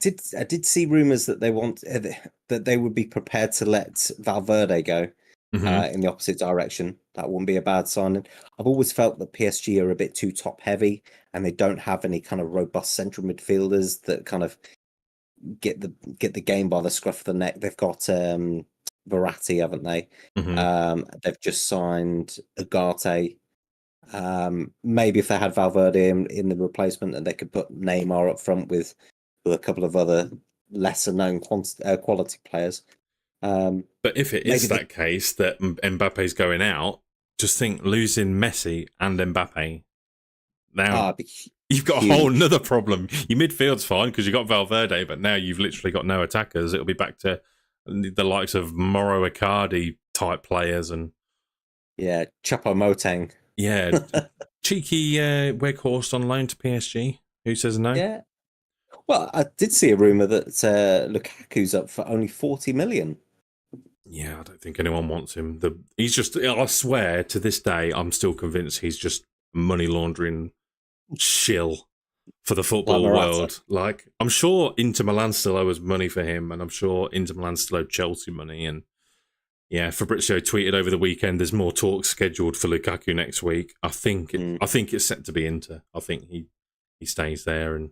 did see rumours that they want that they would be prepared to let Valverde go in the opposite direction. That wouldn't be a bad signing. I've always felt that PSG are a bit too top heavy, and they don't have any kind of robust central midfielders that kind of get the game by the scruff of the neck. They've got Verratti, haven't they? They've just signed Ugarte. Maybe if they had Valverde in the replacement, and they could put Neymar up front with a couple of other lesser known quality players. But if it is that case that Mbappe's going out, just think losing Messi and Mbappe. Now you've got a whole nother problem. Your midfield's fine because you've got Valverde, but now you've literally got no attackers. It'll be back to the likes of Moro Icardi type players and Choupo-Moting. Yeah, cheeky Weghorst on loan to PSG. Who says no? Yeah. Well, I did see a rumor that Lukaku's up for only 40 million. Yeah, I don't think anyone wants him. He's just, I swear to this day, I'm still convinced he's just money laundering shill for the football world. Like, I'm sure Inter Milan still owes money for him, and I'm sure Inter Milan still owe Chelsea money. And yeah, Fabrizio tweeted over the weekend, there's more talks scheduled for Lukaku next week. I think it's set to be Inter. I think he stays there. And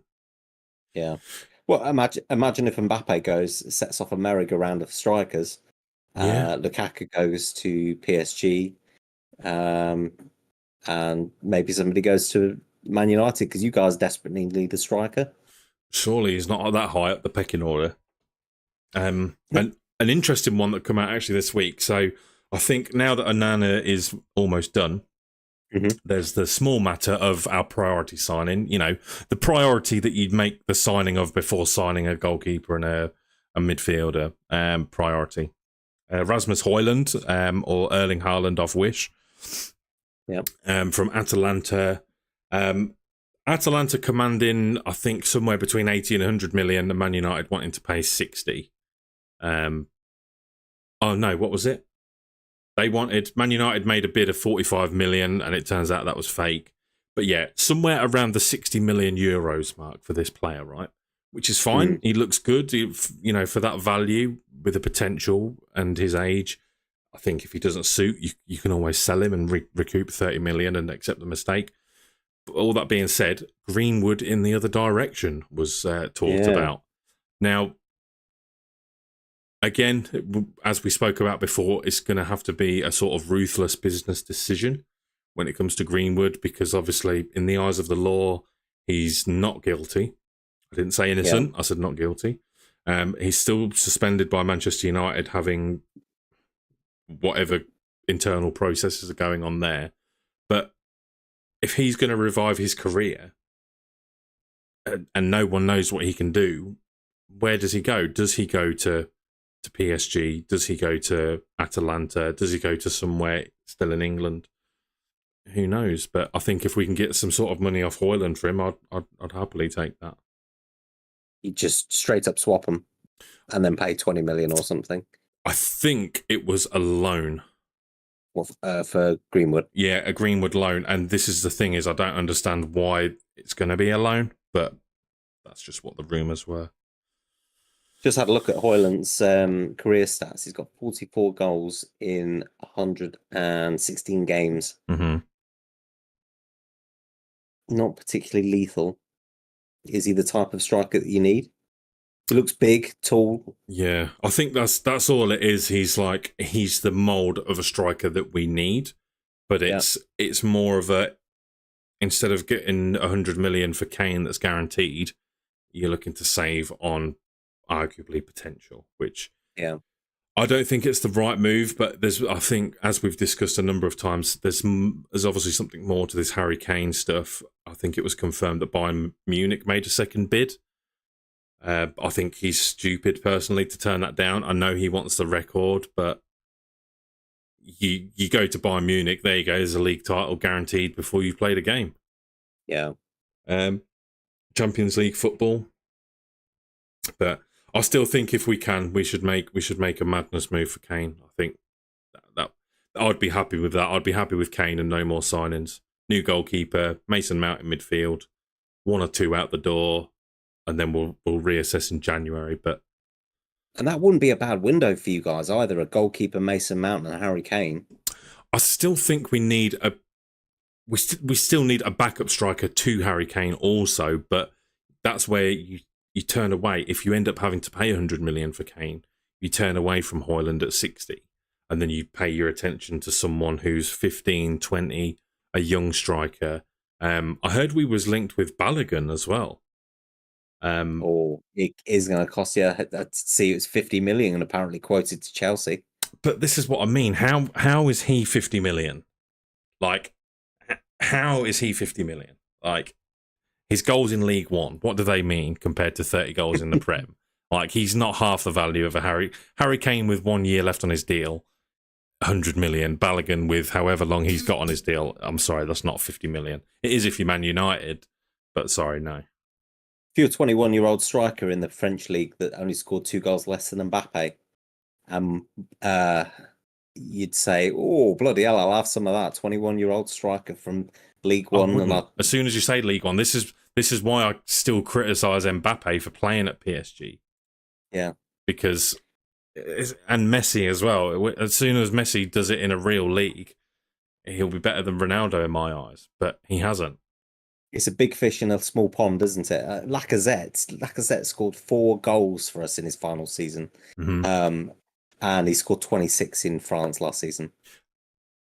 yeah. Well, imagine if Mbappe goes, sets off a merry-go-round of strikers. Lukaku goes to PSG, and maybe somebody goes to Man United because you guys desperately need a striker. Surely he's not that high up the pecking order. And an interesting one that come out actually this week. So I think now that Onana is almost done, there's the small matter of our priority signing. You know, the priority that you'd make the signing of before signing a goalkeeper and a midfielder priority. Rasmus Højlund or Erling Haaland off Wish. From Atalanta. Atalanta commanding, I think, somewhere between 80 and 100 million, and Man United wanting to pay 60. Oh no, what was it? Man United made a bid of 45 million, and it turns out that was fake. But yeah, somewhere around the 60 million euros mark for this player, right? Which is fine. He looks good, for that value with the potential and his age. I think if he doesn't suit, you can always sell him and recoup 30 million and accept the mistake. But all that being said, Greenwood in the other direction was talked about. Now, again, as we spoke about before, it's going to have to be a sort of ruthless business decision when it comes to Greenwood, because obviously, in the eyes of the law, he's not guilty. I didn't say innocent. I said not guilty. He's still suspended by Manchester United, having whatever internal processes are going on there. But if he's going to revive his career and no one knows what he can do, where does he go? Does he go to PSG? Does he go to Atalanta? Does he go to somewhere still in England? Who knows? But I think if we can get some sort of money off Højlund for him, I'd happily take that. You just straight up swap him and then pay 20 million or something. I think it was a loan. For Greenwood. Yeah, a Greenwood loan. And this is the thing is I don't understand why it's going to be a loan, but that's just what the rumours were. Just had a look at Højlund's career stats. He's got 44 goals in 116 games. Not particularly lethal. Is he the type of striker that you need? He looks big, tall. Yeah, I think that's all it is. He's the mould of a striker that we need, but it's more of a, instead of getting 100 million for Kane that's guaranteed, you're looking to save on arguably potential, which I don't think it's the right move. But I think, as we've discussed a number of times, there's obviously something more to this Harry Kane stuff. I think it was confirmed that Bayern Munich made a second bid. I think he's stupid, personally, to turn that down. I know he wants the record, but you go to Bayern Munich, there you go, there's a league title guaranteed before you've played a game. Yeah. Champions League football. But I still think if we can, we should make a madness move for Kane. I think that I'd be happy with that. I'd be happy with Kane and no more signings. New goalkeeper, Mason Mount in midfield, 1 or 2 out the door, and then we'll reassess in January. And that wouldn't be a bad window for you guys either, a goalkeeper, Mason Mount and Harry Kane. I still think we need we still need a backup striker to Harry Kane also, but that's where you turn away. If you end up having to pay 100 million for Kane, you turn away from Højlund at 60, and then you pay your attention to someone who's 15, 20, a young striker. I heard we was linked with Balogun as well. Or it is going to cost you. I see it's 50 million and apparently quoted to Chelsea. But this is what I mean. How is he 50 million? Like, how is he 50 million? Like, his goals in League One, what do they mean compared to 30 goals in the Prem? Like, he's not half the value of a Harry Kane with 1 year left on his deal, 100 million. Balogun with however long he's got on his deal. I'm sorry, that's not 50 million. It is if you're Man United, but sorry, no. If you're a 21-year-old striker in the French league that only scored 2 goals less than Mbappe, you'd say, oh, bloody hell, I'll have some of that. 21-year-old striker from League One. As soon as you say League One, this is why I still criticise Mbappe for playing at PSG. Yeah. Because, and Messi as well. As soon as Messi does it in a real league, he'll be better than Ronaldo in my eyes, but he hasn't. It's a big fish in a small pond, isn't it? Lacazette scored 4 goals for us in his final season. Mm-hmm. And he scored 26 in France last season.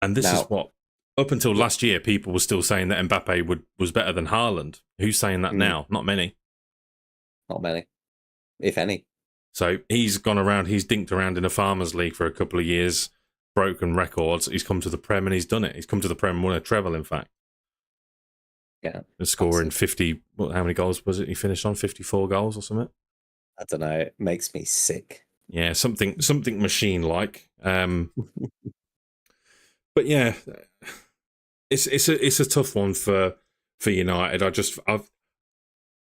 And this is what, up until last year, people were still saying that Mbappe was better than Haaland. Who's saying that now? Not many. Not many, if any. So he's gone around, he's dinked around in a Farmers League for a couple of years, broken records. He's come to the Prem and he's done it. He's come to the Prem and won a treble, in fact. Yeah. And scoring 50, how many goals was it he finished on? 54 goals or something? I don't know. It makes me sick. Yeah, something machine-like. But yeah, it's a tough one for United.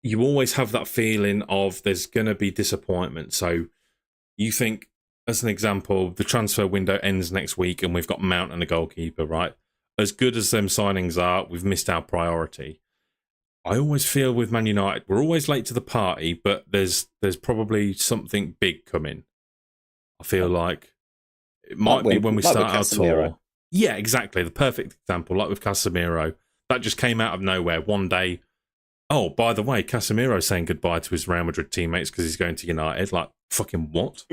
You always have that feeling of there's going to be disappointment. So you think, as an example, the transfer window ends next week and we've got Mount and a goalkeeper, right? As good as them signings are, we've missed our priority. I always feel with Man United, we're always late to the party, but there's probably something big coming. I feel like it might be when we start our tour. Yeah, exactly. The perfect example, like with Casemiro. That just came out of nowhere one day. Oh, by the way, Casemiro's saying goodbye to his Real Madrid teammates because he's going to United. Like, fucking what?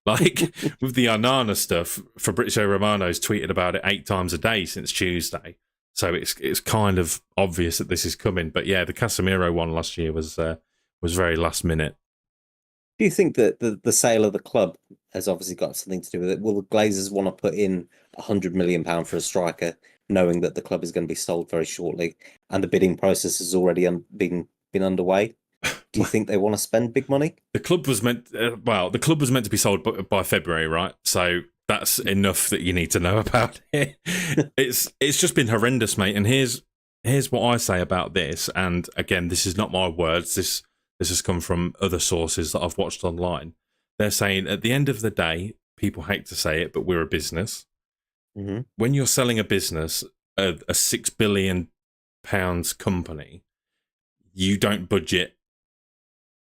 Like, with the Onana stuff, Fabrizio Romano's tweeted about it 8 times a day since Tuesday. So it's kind of obvious that this is coming. But yeah, the Casemiro one last year was very last minute. Do you think that the sale of the club has obviously got something to do with it? Will the Glazers want to put in £100 million for a striker, knowing that the club is going to be sold very shortly, and the bidding process has already been underway? Do you think they want to spend big money? The club was meant to be sold by February, right? So that's enough that you need to know about it. It's just been horrendous, mate. And here's what I say about this. And again, this is not my words. This has come from other sources that I've watched online. They're saying at the end of the day, people hate to say it, but we're a business. Mm-hmm. When you're selling a business, a £6 billion company, you don't budget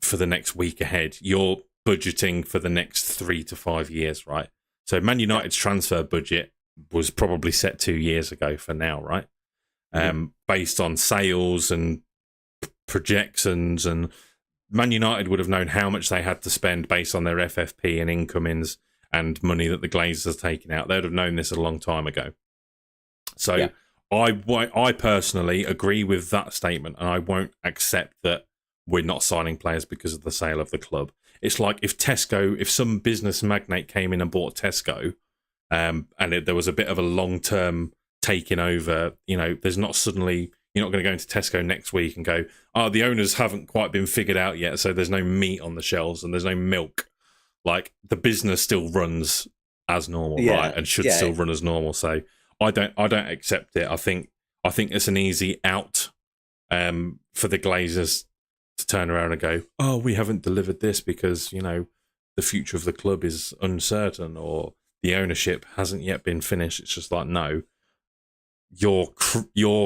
for the next week ahead. You're budgeting for the next 3 to 5 years, right? So Man United's transfer budget was probably set 2 years ago for now, right? Based on sales and projections, and Man United would have known how much they had to spend based on their FFP and incomings and money that the Glazers are taking out. They'd have known this a long time ago. So I personally agree with that statement, and I won't accept that we're not signing players because of the sale of the club. It's like if some business magnate came in and bought Tesco, and there was a bit of a long-term taking over, there's not suddenly, you're not going to go into Tesco next week and go, oh, the owners haven't quite been figured out yet, so there's no meat on the shelves and there's no milk. Like, the business still runs as normal, right? And should still run as normal. So I don't accept it. I think it's an easy out for the Glazers to turn around and go, oh, we haven't delivered this because, the future of the club is uncertain or the ownership hasn't yet been finished. It's just like, no, you're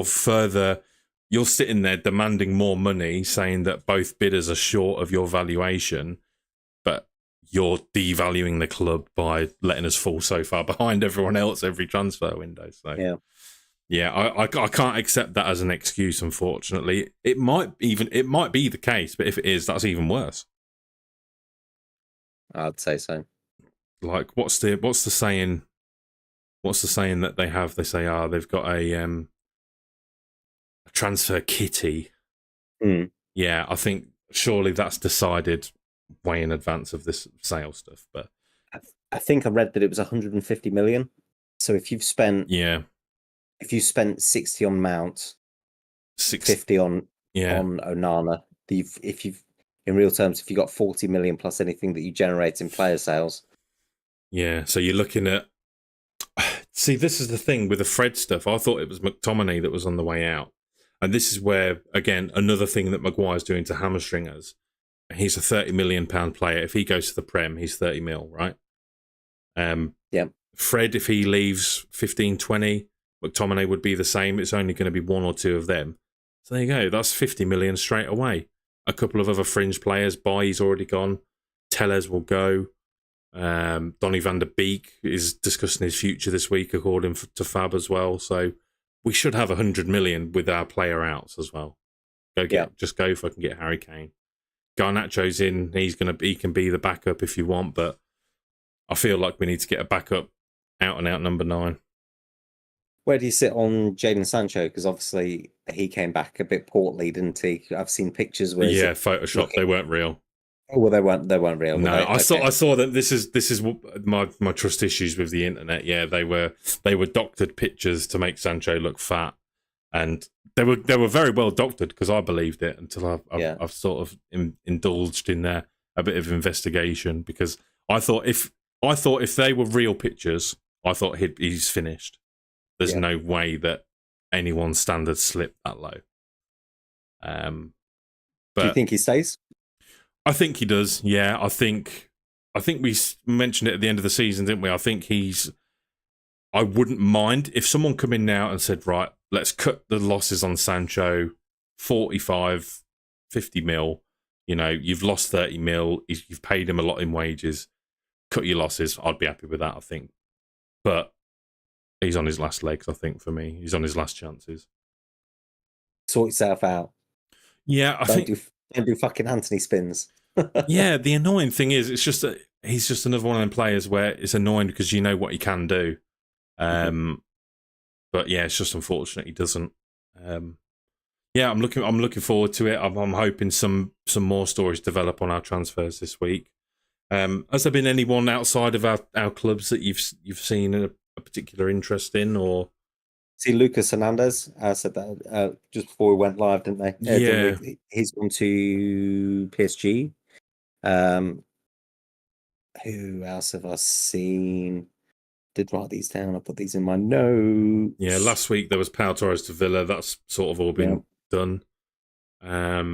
sitting there demanding more money, saying that both bidders are short of your valuation, but you're devaluing the club by letting us fall so far behind everyone else every transfer window. So yeah, I can't accept that as an excuse. Unfortunately, it might be the case, but if it is, that's even worse. I'd say so. Like, what's the saying? What's the saying that they have? They say, they've got a transfer kitty. Mm. Yeah, I think surely that's decided way in advance of this sale stuff. But I think I read that it was 150 million. So if you spent 60 on Mount, 50 on Onana, if you've in real terms, if you got 40 million plus anything that you generate in player sales. Yeah, so you're looking at. See, this is the thing with the Fred stuff. I thought it was McTominay that was on the way out. And this is where, again, another thing that Maguire's doing to hamstring us. He's a £30 million player. If he goes to the Prem, he's 30 mil, right? Fred, if he leaves 15, 20, McTominay would be the same. It's only going to be one or two of them. So there you go. That's 50 million straight away. A couple of other fringe players. Bailly's already gone. Tellez will go. Donny van der Beek is discussing his future this week, according to Fab as well. So we should have 100 million with our player outs as well. Just go if I can get Harry Kane. Garnacho's in. He can be the backup if you want, but I feel like we need to get a backup out and out number 9. Where do you sit on Jadon Sancho? Because obviously he came back a bit portly, didn't he? I've seen pictures where Photoshop. They weren't real. Well, they weren't real. No, I saw that. This is my trust issues with the internet. Yeah, they were doctored pictures to make Sancho look fat, and they were very well doctored because I believed it until I've sort of indulged in a bit of investigation, because I thought if they were real pictures, I thought he's finished. There's no way that anyone's standards slip that low. But do you think he stays? I think he does. Yeah, I think we mentioned it at the end of the season, didn't we? I think I wouldn't mind if someone come in now and said, right, let's cut the losses on Sancho, 45, 50 mil. You know, you've lost 30 mil. You've paid him a lot in wages. Cut your losses. I'd be happy with that, I think. But he's on his last legs, I think, for me. He's on his last chances. Sort yourself out. Yeah, Don't do fucking Anthony spins. Yeah, the annoying thing is, it's just that he's just another one of them players where it's annoying because you know what he can do. But yeah, it's just unfortunate he doesn't. Yeah, I'm looking forward to it. I'm hoping some more stories develop on our transfers this week. Has there been anyone outside of our clubs that you've seen a particular interest in, or? See, Lucas Hernandez said that just before we went live, didn't they? Yeah. He's gone to PSG. Who else have I seen? Did write these down. I put these in my notes. Yeah, last week there was Pau Torres to Villa. That's sort of all been done. Real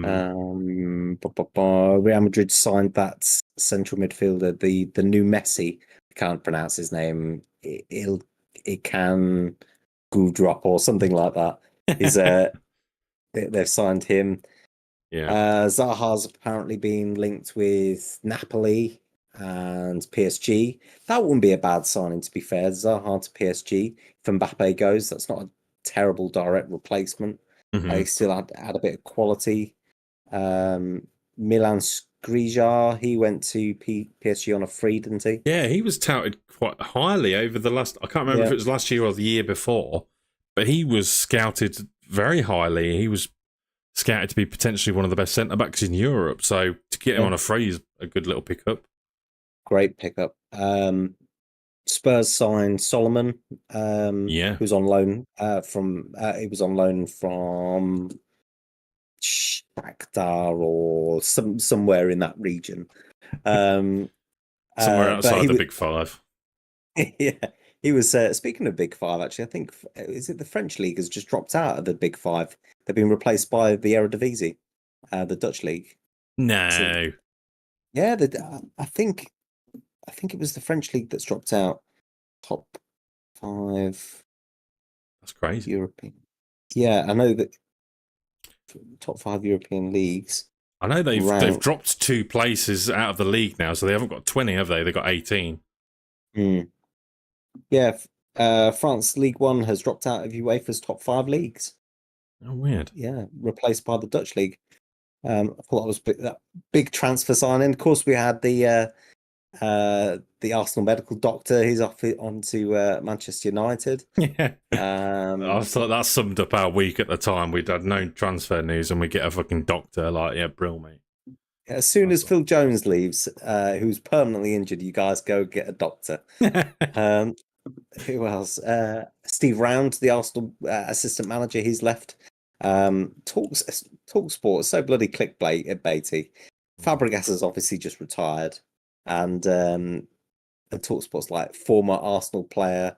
Madrid signed that central midfielder, the new Messi. I can't pronounce his name. It can drop or something like that. Is they've signed him. Yeah. Zaha's apparently been linked with Napoli and PSG. That wouldn't be a bad signing, to be fair. Zaha to PSG. If Mbappe goes, that's not a terrible direct replacement. He still had a bit of quality. Milan Skriniar, he went to PSG on a free, didn't he? Yeah, he was touted quite highly over the last. I can't remember if it was last year or the year before, but he was scouted very highly. He was scouted to be potentially one of the best centre backs in Europe. So to get him on a free is a good little pickup. Great pickup. Spurs signed Solomon, who's on loan from. He was on loan from Shakhtar or somewhere in that region. Somewhere outside the Big Five. Yeah, he was. Speaking of Big Five, actually, I think is it the French league has just dropped out of the Big Five. They've been replaced by the Eredivisie, the Dutch league. No. So, yeah, I think it was the French league that's dropped out. Top 5. That's crazy. European. Yeah, I know that top 5 European leagues. I know they've ranked. dropped 2 places out of the league now, so they haven't got 20, have they? They've got 18. Yeah, France League One has dropped out of UEFA's top 5 leagues. Oh, weird. Yeah, replaced by the Dutch league. I thought that was that big transfer signing. Of course, we had the Arsenal medical doctor. He's off onto Manchester United. Yeah. I thought that summed up our week at the time. We'd had no transfer news and we get a fucking doctor. Like, yeah, brill, mate. As soon as Phil Jones leaves, who's permanently injured, you guys go get a doctor. Who else? Steve Round, the Arsenal assistant manager, he's left. Talksport is so bloody clickbaity. Fabregas has obviously just retired, and Talksport's like former Arsenal player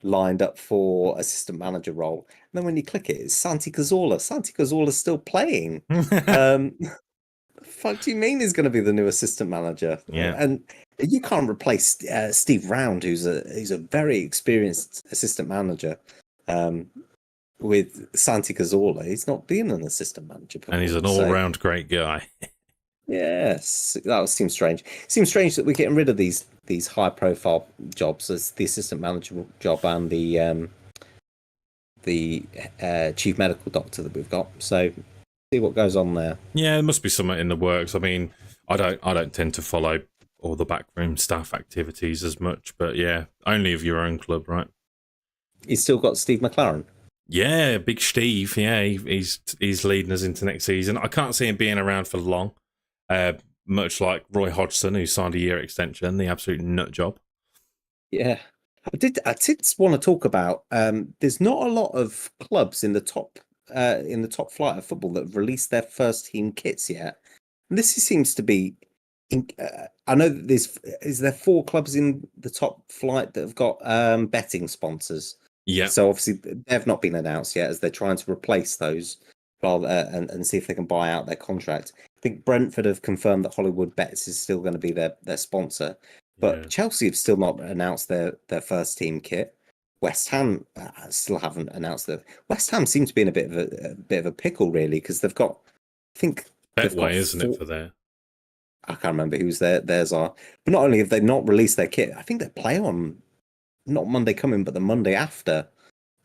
lined up for assistant manager role. And then when you click it, it's Santi Cazorla. Santi Cazorla's still playing. The fuck do you mean he's going to be the new assistant manager? Yeah, and you can't replace Steve Round, who's a very experienced assistant manager, with Santi Cazorla. He's not been an assistant manager before, and he's an all-round great guy. Yes, that seems strange. It seems strange that we're getting rid of these high-profile jobs as the assistant manager job and the chief medical doctor that we've got. So see what goes on there. Yeah, there must be something in the works. I mean, I don't tend to follow all the backroom staff activities as much, but yeah, only of your own club, right? He's still got Steve McLaren. Yeah, Big Steve. Yeah, he's leading us into next season. I can't see him being around for long. Much like Roy Hodgson, who signed a year extension, the absolute nut job. Yeah, I did want to talk about. There's not a lot of clubs in the top flight of football that have released their first team kits yet. And this seems to be. I know that is there 4 clubs in the top flight that have got betting sponsors. Yeah. So obviously they've not been announced yet, as they're trying to replace those, rather and see if they can buy out their contract. I think Brentford have confirmed that Hollywood Bets is still going to be their sponsor, but Chelsea have still not announced their first team kit. West Ham still haven't announced that. West Ham seems to be in a bit of a pickle, really, because they've got, I think, Betway, isn't it, for there? I can't remember who's theirs are. But not only have they not released their kit, I think they play on not Monday coming, but the Monday after,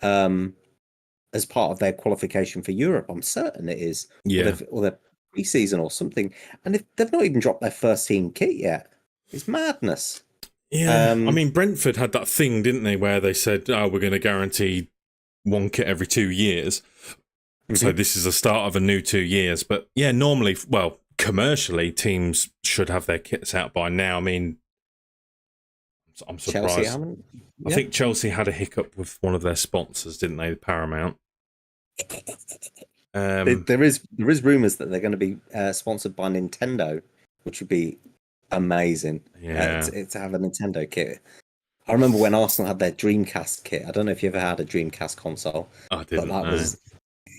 as part of their qualification for Europe. I'm certain it is. Yeah. Or their pre-season or something. And they've not even dropped their first team kit yet. It's madness. Yeah. I mean, Brentford had that thing, didn't they, where they said, oh, we're going to guarantee 1 kit every 2 years. Mm-hmm. So this is the start of a new 2 years. But yeah, normally, well, commercially, teams should have their kits out by now. I mean, I'm surprised. Chelsea haven't? I think Chelsea had a hiccup with one of their sponsors, didn't they? Paramount. There is rumours that they're going to be sponsored by Nintendo, which would be amazing. Yeah, to have a Nintendo kit. I remember when Arsenal had their Dreamcast kit. I don't know if you ever had a Dreamcast console. I didn't. But that was,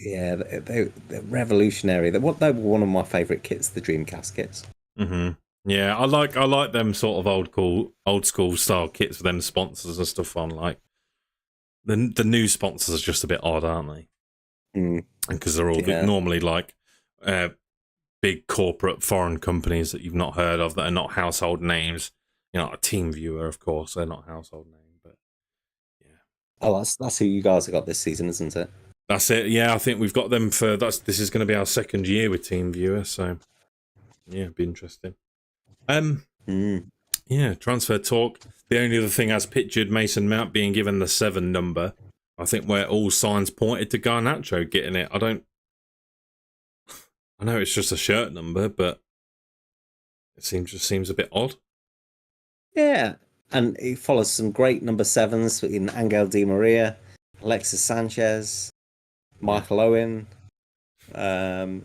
yeah, they're revolutionary. They were one of my favourite kits, the Dreamcast kits. Mm-hmm. Yeah, I like them sort of old school style kits with them sponsors and stuff on. Like the new sponsors are just a bit odd, aren't they? Mm. Because they're all normally like big corporate foreign companies that you've not heard of, that are not household names. You know, a Team Viewer, of course, they're not household names, but yeah. Oh, that's who you guys have got this season, isn't it? That's it. Yeah, I think we've got them for this is going to be our second year with Team Viewer, so yeah, it'd be interesting. Yeah, transfer talk. The only other thing, as pictured, Mason Mount being given the 7 number. I think where all signs pointed to Garnacho getting it. I know it's just a shirt number, but it seems a bit odd. Yeah, and he follows some great number 7s in Angel Di Maria, Alexis Sanchez, Michael Owen. There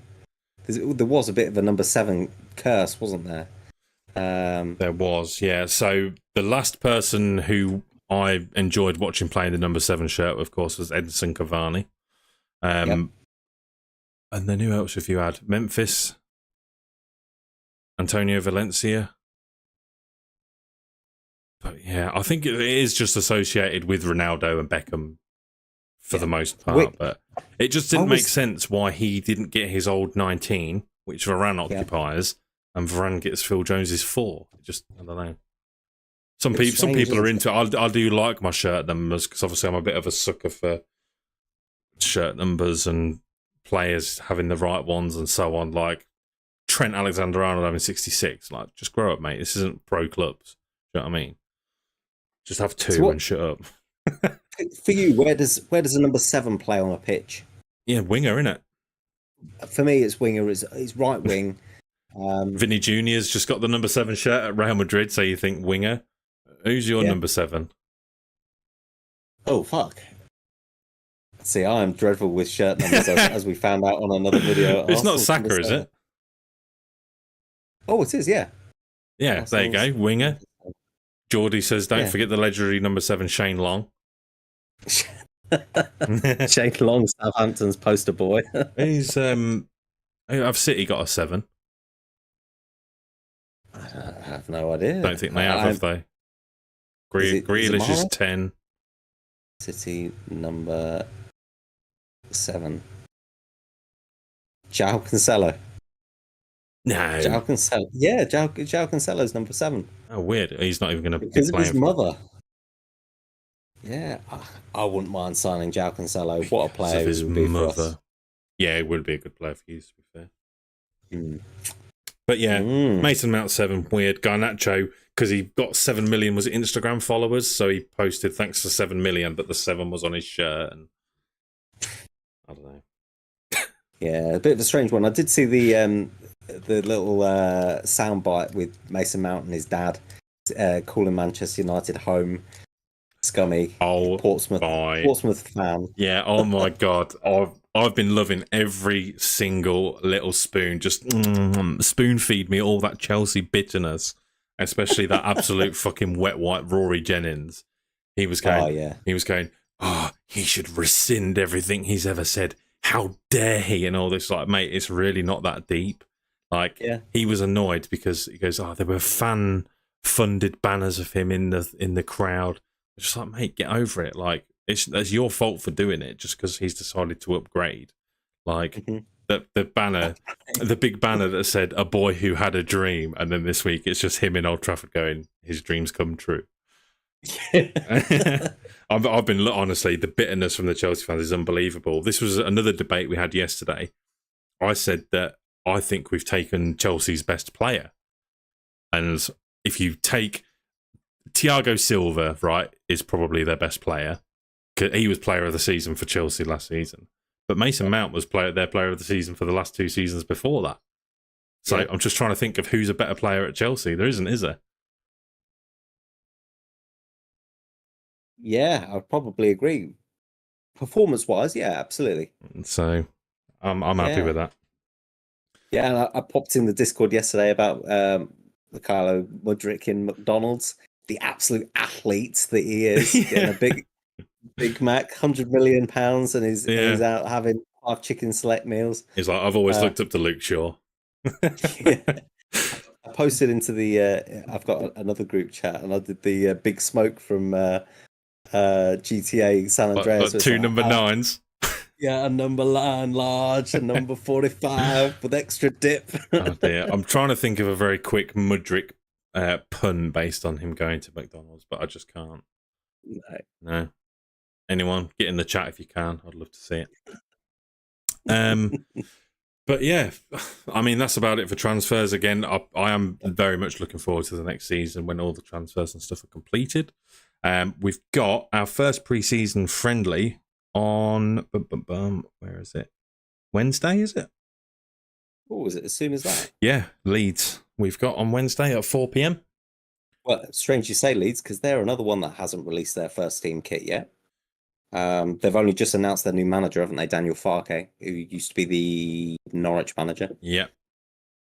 was a bit of a number 7 curse, wasn't there? There was, yeah. So the last person who I enjoyed watching playing the number 7 shirt, of course, was Edinson Cavani. And then who else have you had? Memphis, Antonio Valencia. But yeah, I think it is just associated with Ronaldo and Beckham for the most part. But it just didn't make sense why he didn't get his old 19, which Varane Yeah. occupies, and Varane gets Phil Jones's 4. Just, I don't know. Some It's people are strange, into it. I do like my shirt numbers because obviously I'm a bit of a sucker for shirt numbers and players having the right ones and so on. Like Trent Alexander-Arnold having 66. Like, just grow up, mate. This isn't pro clubs. Do you know what I mean? Just have 2 and shut up. For you, where does the number 7 play on a pitch? Yeah, winger, innit? For me, it's winger. It's right wing. Vinny Junior's just got the number 7 shirt at Real Madrid, so you think winger. Who's your number 7? Oh, fuck. See, I am dreadful with shirt numbers, as we found out on another video. It's not Arsenal's Saka, number is 7. it? Oh, it is, yeah. Yeah, Arsenal's there you go. Winger. Geordie says, don't forget the legendary number 7, Shane Long. Shane Long, Southampton's poster boy. He's have City got a 7? I have no idea. Don't think they have they? Grealish is 10. City number 7. João Cancelo. No. João Cancelo. Yeah, João Cancelo's number 7. Oh, weird. He's not even going to be Because of his playing. mother. Yeah, I wouldn't mind signing João Cancelo. What a player Of his he would be for us. mother. Yeah, it would be a good player for you, to be fair. Mm. But yeah, Mason Mount 7, weird. Garnacho, because he got 7 million, was it Instagram followers? So he posted thanks for 7 million, but the 7 was on his shirt. And I don't know. Yeah, a bit of a strange one. I did see the little soundbite with Mason Mount and his dad calling Manchester United home. Scummy. Oh, Portsmouth fan. Yeah, oh my God. I've been loving every single little spoon. Just spoon feed me all that Chelsea bitterness, especially that absolute fucking wet white Rory Jennings. He was going, he should rescind everything he's ever said. How dare he? And all this, like, mate, it's really not that deep. Like, he was annoyed because he goes, there were fan-funded banners of him in the crowd. Just like, mate, get over it. Like, that's your fault for doing it just because he's decided to upgrade. Like, the banner, the big banner that said "a boy who had a dream," and then this week it's just him in Old Trafford going, "His dreams come true." I've been, honestly, the bitterness from the Chelsea fans is unbelievable. This was another debate we had yesterday. I said that I think we've taken Chelsea's best player, and if you take Thiago Silva, right, is probably their best player. He was player of the season for Chelsea last season. But Mason Mount was their player of the season for the last 2 seasons before that. So I'm just trying to think of who's a better player at Chelsea. There isn't, is there? Yeah, I'd probably agree. Performance-wise, yeah, absolutely. So I'm happy with that. Yeah, and I popped in the Discord yesterday about Mikhailo Mudryk in McDonald's. The absolute athlete that he is, getting a Big Mac, £100 million, and he's out having 5 chicken select meals. He's like, I've always looked up to Luke Shaw. I posted into the I've got another group chat, and I did the Big Smoke from GTA San Andreas. Like 2 number 9s. Yeah, a number 9 large, a number 45 with extra dip. Oh dear. I'm trying to think of a very quick Mudryk pun based on him going to McDonald's, but I just can't. No. Anyone, get in the chat if you can. I'd love to see it. But yeah, I mean, that's about it for transfers. Again, I am very much looking forward to the next season when all the transfers and stuff are completed. We've got our first pre-season friendly on, where is it? Wednesday, is it? Oh, is it as soon as that? Yeah, Leeds. We've got on Wednesday at 4 p.m. Well, strange you say Leeds, because they're another one that hasn't released their first team kit yet. They've only just announced their new manager, haven't they? Daniel Farke, who used to be the Norwich manager. Yeah.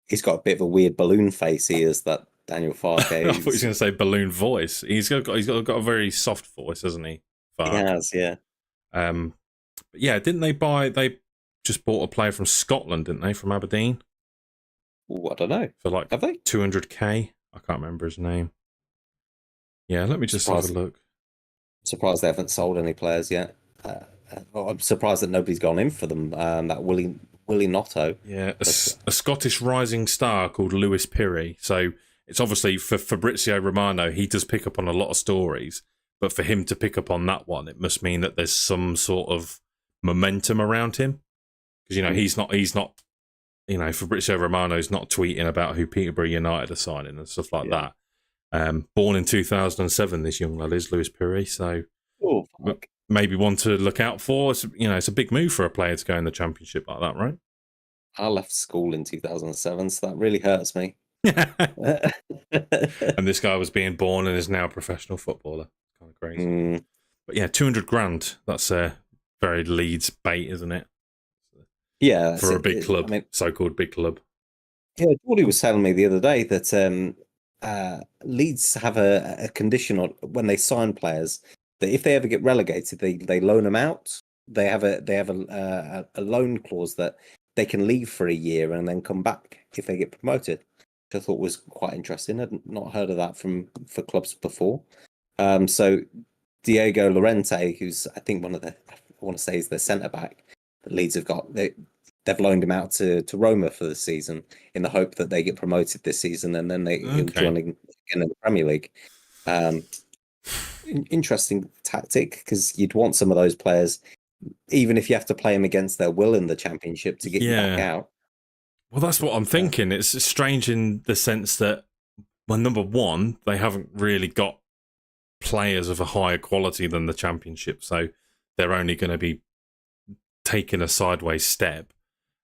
He's got a bit of a weird balloon face. He is, that Daniel Farke. I thought he was going to say balloon voice. He's got a very soft voice, hasn't he? Farke. He has, yeah. But yeah, didn't they just bought a player from Scotland, didn't they, from Aberdeen? Ooh, I don't know. For like have they? 200k. I can't remember his name. Yeah, let me just have a look. Surprised they haven't sold any players yet. I'm surprised that nobody's gone in for them. That Willie Willie Notto. Yeah, But a Scottish rising star called Lewis Pirrie. So it's obviously for Fabrizio Romano, he does pick up on a lot of stories, but for him to pick up on that one, it must mean that there's some sort of momentum around him. Because, you know, he's not, you know, Fabrizio Romano's not tweeting about who Peterborough United are signing and stuff like that. Born in 2007, this young lad is Lewis Pirrie, so maybe one to look out for. It's, you know, it's a big move for a player to go in the Championship like that, right? I left school in 2007, so that really hurts me. And this guy was being born and is now a professional footballer. Kind of crazy. But yeah, 200 grand. That's a very Leeds bait, isn't it? Yeah, for a big club, I mean, so-called big club. Yeah, Geordie was telling me the other day that Leeds have a condition on when they sign players that if they ever get relegated, they loan them out. They have a loan clause that they can leave for a year and then come back if they get promoted, which I thought was quite interesting. I'd not heard of that for clubs before. So Diego Llorente, who's I think I want to say is their centre back that Leeds have got. They've loaned him out to Roma for the season in the hope that they get promoted this season and then he'll join again in the Premier League. Interesting tactic because you'd want some of those players, even if you have to play them against their will in the Championship to get you back out. Well, that's what I'm thinking. It's strange in the sense that, well, number one, they haven't really got players of a higher quality than the Championship, so they're only going to be taking a sideways step.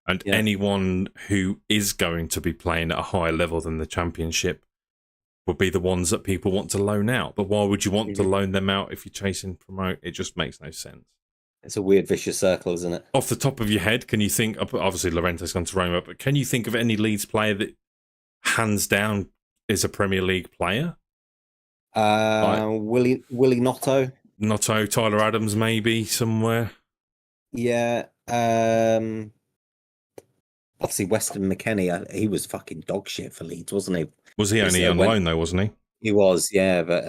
And anyone who is going to be playing at a higher level than the Championship would be the ones that people want to loan out. But why would you want to loan them out if you're chasing promote? It just makes no sense. It's a weird vicious circle, isn't it? Off the top of your head, can you think, obviously Llorente's gone to Roma, but can you think of any Leeds player that hands down is a Premier League player? Willie Notto. Notto, Tyler Adams maybe, somewhere. Yeah. Obviously, Weston McKennie, he was fucking dog shit for Leeds, wasn't he? Was he only on loan though, wasn't he? He was, yeah, but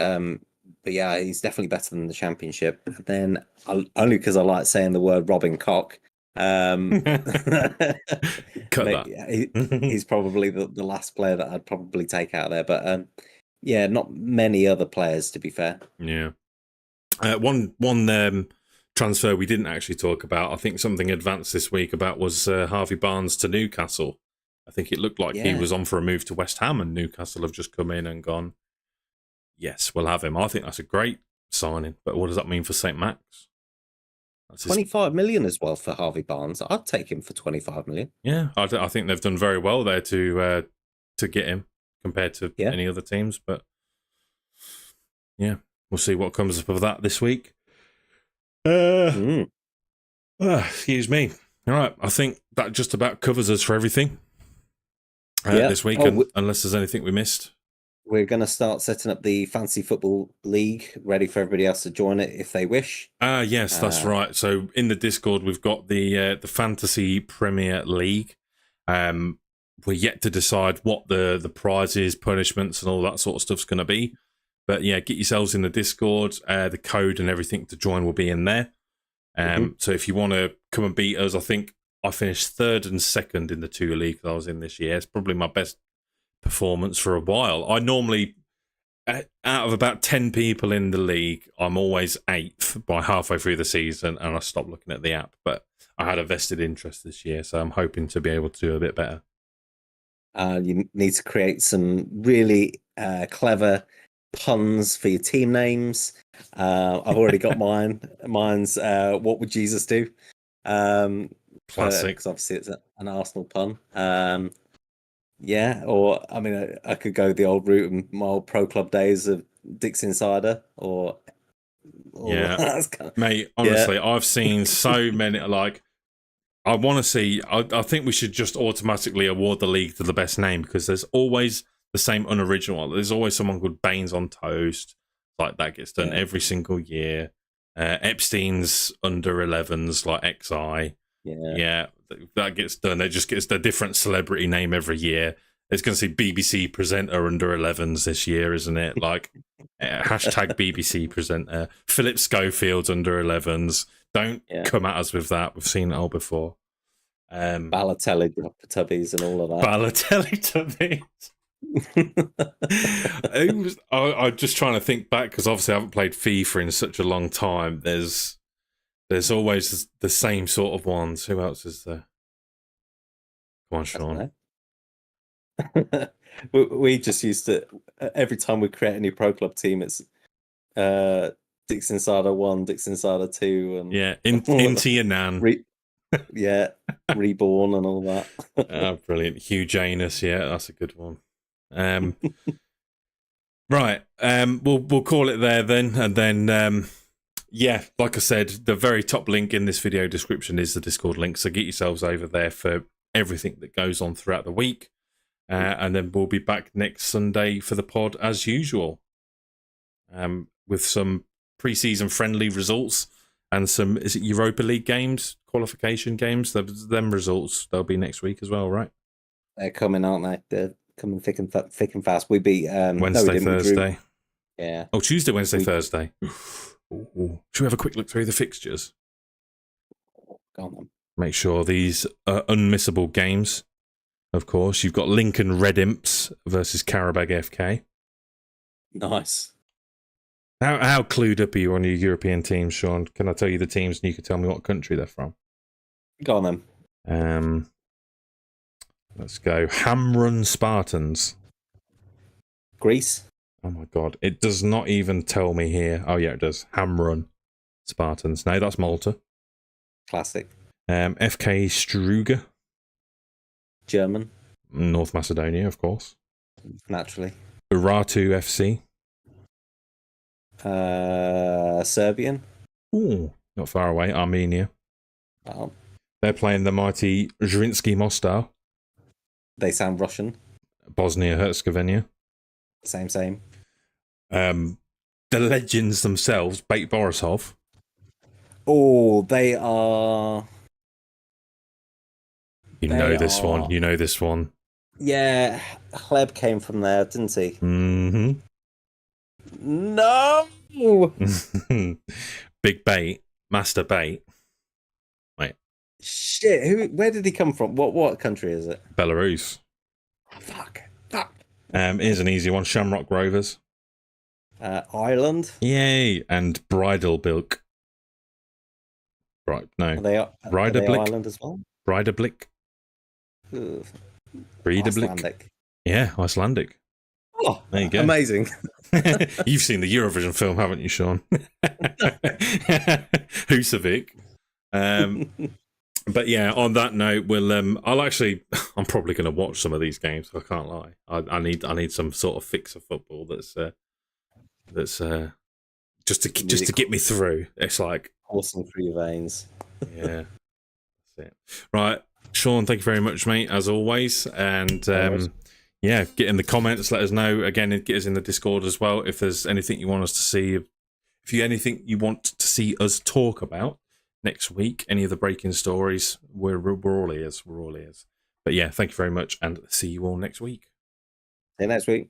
yeah, he's definitely better than the Championship. And then only because I like saying the word Robin Koch. Cut that. He's probably the last player that I'd probably take out there, but yeah, not many other players to be fair. Yeah, one transfer we didn't actually talk about, I think something advanced this week about, was Harvey Barnes to Newcastle. I think it looked like he was on for a move to West Ham and Newcastle have just come in and gone, yes, we'll have him. I think that's a great signing, but what does that mean for St. Max? That's 25 million as well for Harvey Barnes. I'd take him for 25 million. Yeah, I think they've done very well there to get him compared to any other teams, but yeah, we'll see what comes up of that this week. Excuse me. All right, I think that just about covers us for everything this week, unless there's anything we missed. We're going to start setting up the Fantasy Football League, ready for everybody else to join it if they wish. Yes, that's right. So in the Discord, we've got the Fantasy Premier League. We're yet to decide what the prizes, punishments, and all that sort of stuff's going to be. But yeah, get yourselves in the Discord. The code and everything to join will be in there. So if you want to come and beat us, I think I finished 3rd and 2nd in the 2 leagues I was in this year. It's probably my best performance for a while. I normally, out of about 10 people in the league, I'm always 8th by halfway through the season, and I stopped looking at the app. But I had a vested interest this year, so I'm hoping to be able to do a bit better. You need to create some really clever puns for your team names. I've already got mine. Mine's what would Jesus do? Classic. Because obviously it's an Arsenal pun. Yeah, or I mean, I could go the old route in my old pro club days of Dick's Insider, or yeah, mate. Honestly, I've seen so many. Like, I want to see. I think we should just automatically award the league to the best name because there's always the same unoriginal. There's always someone called Baines on Toast. Like that gets done every single year. Epstein's under 11s like XI. Yeah, that gets done. It just gets a different celebrity name every year. It's going to say BBC presenter under 11s this year, isn't it? Like hashtag BBC presenter. Philip Schofield's under 11s. Don't come at us with that. We've seen it all before. Balotelli, Tubbies, and all of that. Balotelli Tubbies. I'm just trying to think back because obviously I haven't played FIFA in such a long time. There's always the same sort of ones. Who else is there? Come on, Sean. We just used to, every time we create a new pro club team, it's Dix Insider 1, Dix Insider 2, and yeah, into your nan. Reborn and all that. Oh, brilliant. Hugh Janus, yeah, that's a good one. Right, we'll call it there then, and then yeah, like I said, the very top link in this video description is the Discord link, so get yourselves over there for everything that goes on throughout the week, and then we'll be back next Sunday for the pod as usual, with some pre-season friendly results and some, is it Europa League games, qualification games? Them results, they'll be next week as well, right? They're coming, aren't they? They're coming thick and fast. We beat Wednesday, Thursday. Yeah. Oh, Tuesday, Wednesday, Thursday. Ooh. Should we have a quick look through the fixtures? Go on then. Make sure these are unmissable games. Of course, you've got Lincoln Red Imps versus Karabag FK. Nice. How clued up are you on your European teams, Sean? Can I tell you the teams and you can tell me what country they're from? Go on then. Let's go. Hamrun Spartans. Greece. Oh my god. It does not even tell me here. Oh yeah, it does. Hamrun Spartans. No, that's Malta. Classic. FK Struga. German. North Macedonia, of course. Naturally. Uratu FC. Serbian. Ooh, not far away. Armenia. Oh. They're playing the mighty Zrinski Mostar. They sound Russian. Bosnia-Herzegovina. Same. The legends themselves, Bate Borisov. Oh, they are... You know this one. Yeah, Hleb came from there, didn't he? Mm-hmm. No! Big Bate. Master Bate. Wait. Shit, where did he come from? What country is it? Belarus. Oh, fuck. Here's an easy one. Shamrock Rovers. Ireland. Yay! And Bridal Bilk. Right, no. Are they Ireland as well? Breidablick. Icelandic. Yeah, Icelandic. Oh, there you go. Amazing. You've seen the Eurovision film, haven't you, Sean? Husavik. But yeah, on that note, I'm probably going to watch some of these games. I can't lie. I need some sort of fix of football that's just to get me through. It's like coursing through your veins. Yeah, that's it. Right, Sean, thank you very much, mate, as always. And yeah, get in the comments. Let us know. Again, get us in the Discord as well if there's anything you want us to see. If you anything you want to see us talk about next week, any of the breaking stories, we're all ears. We're all ears. But yeah, thank you very much, and see you all next week. See you next week.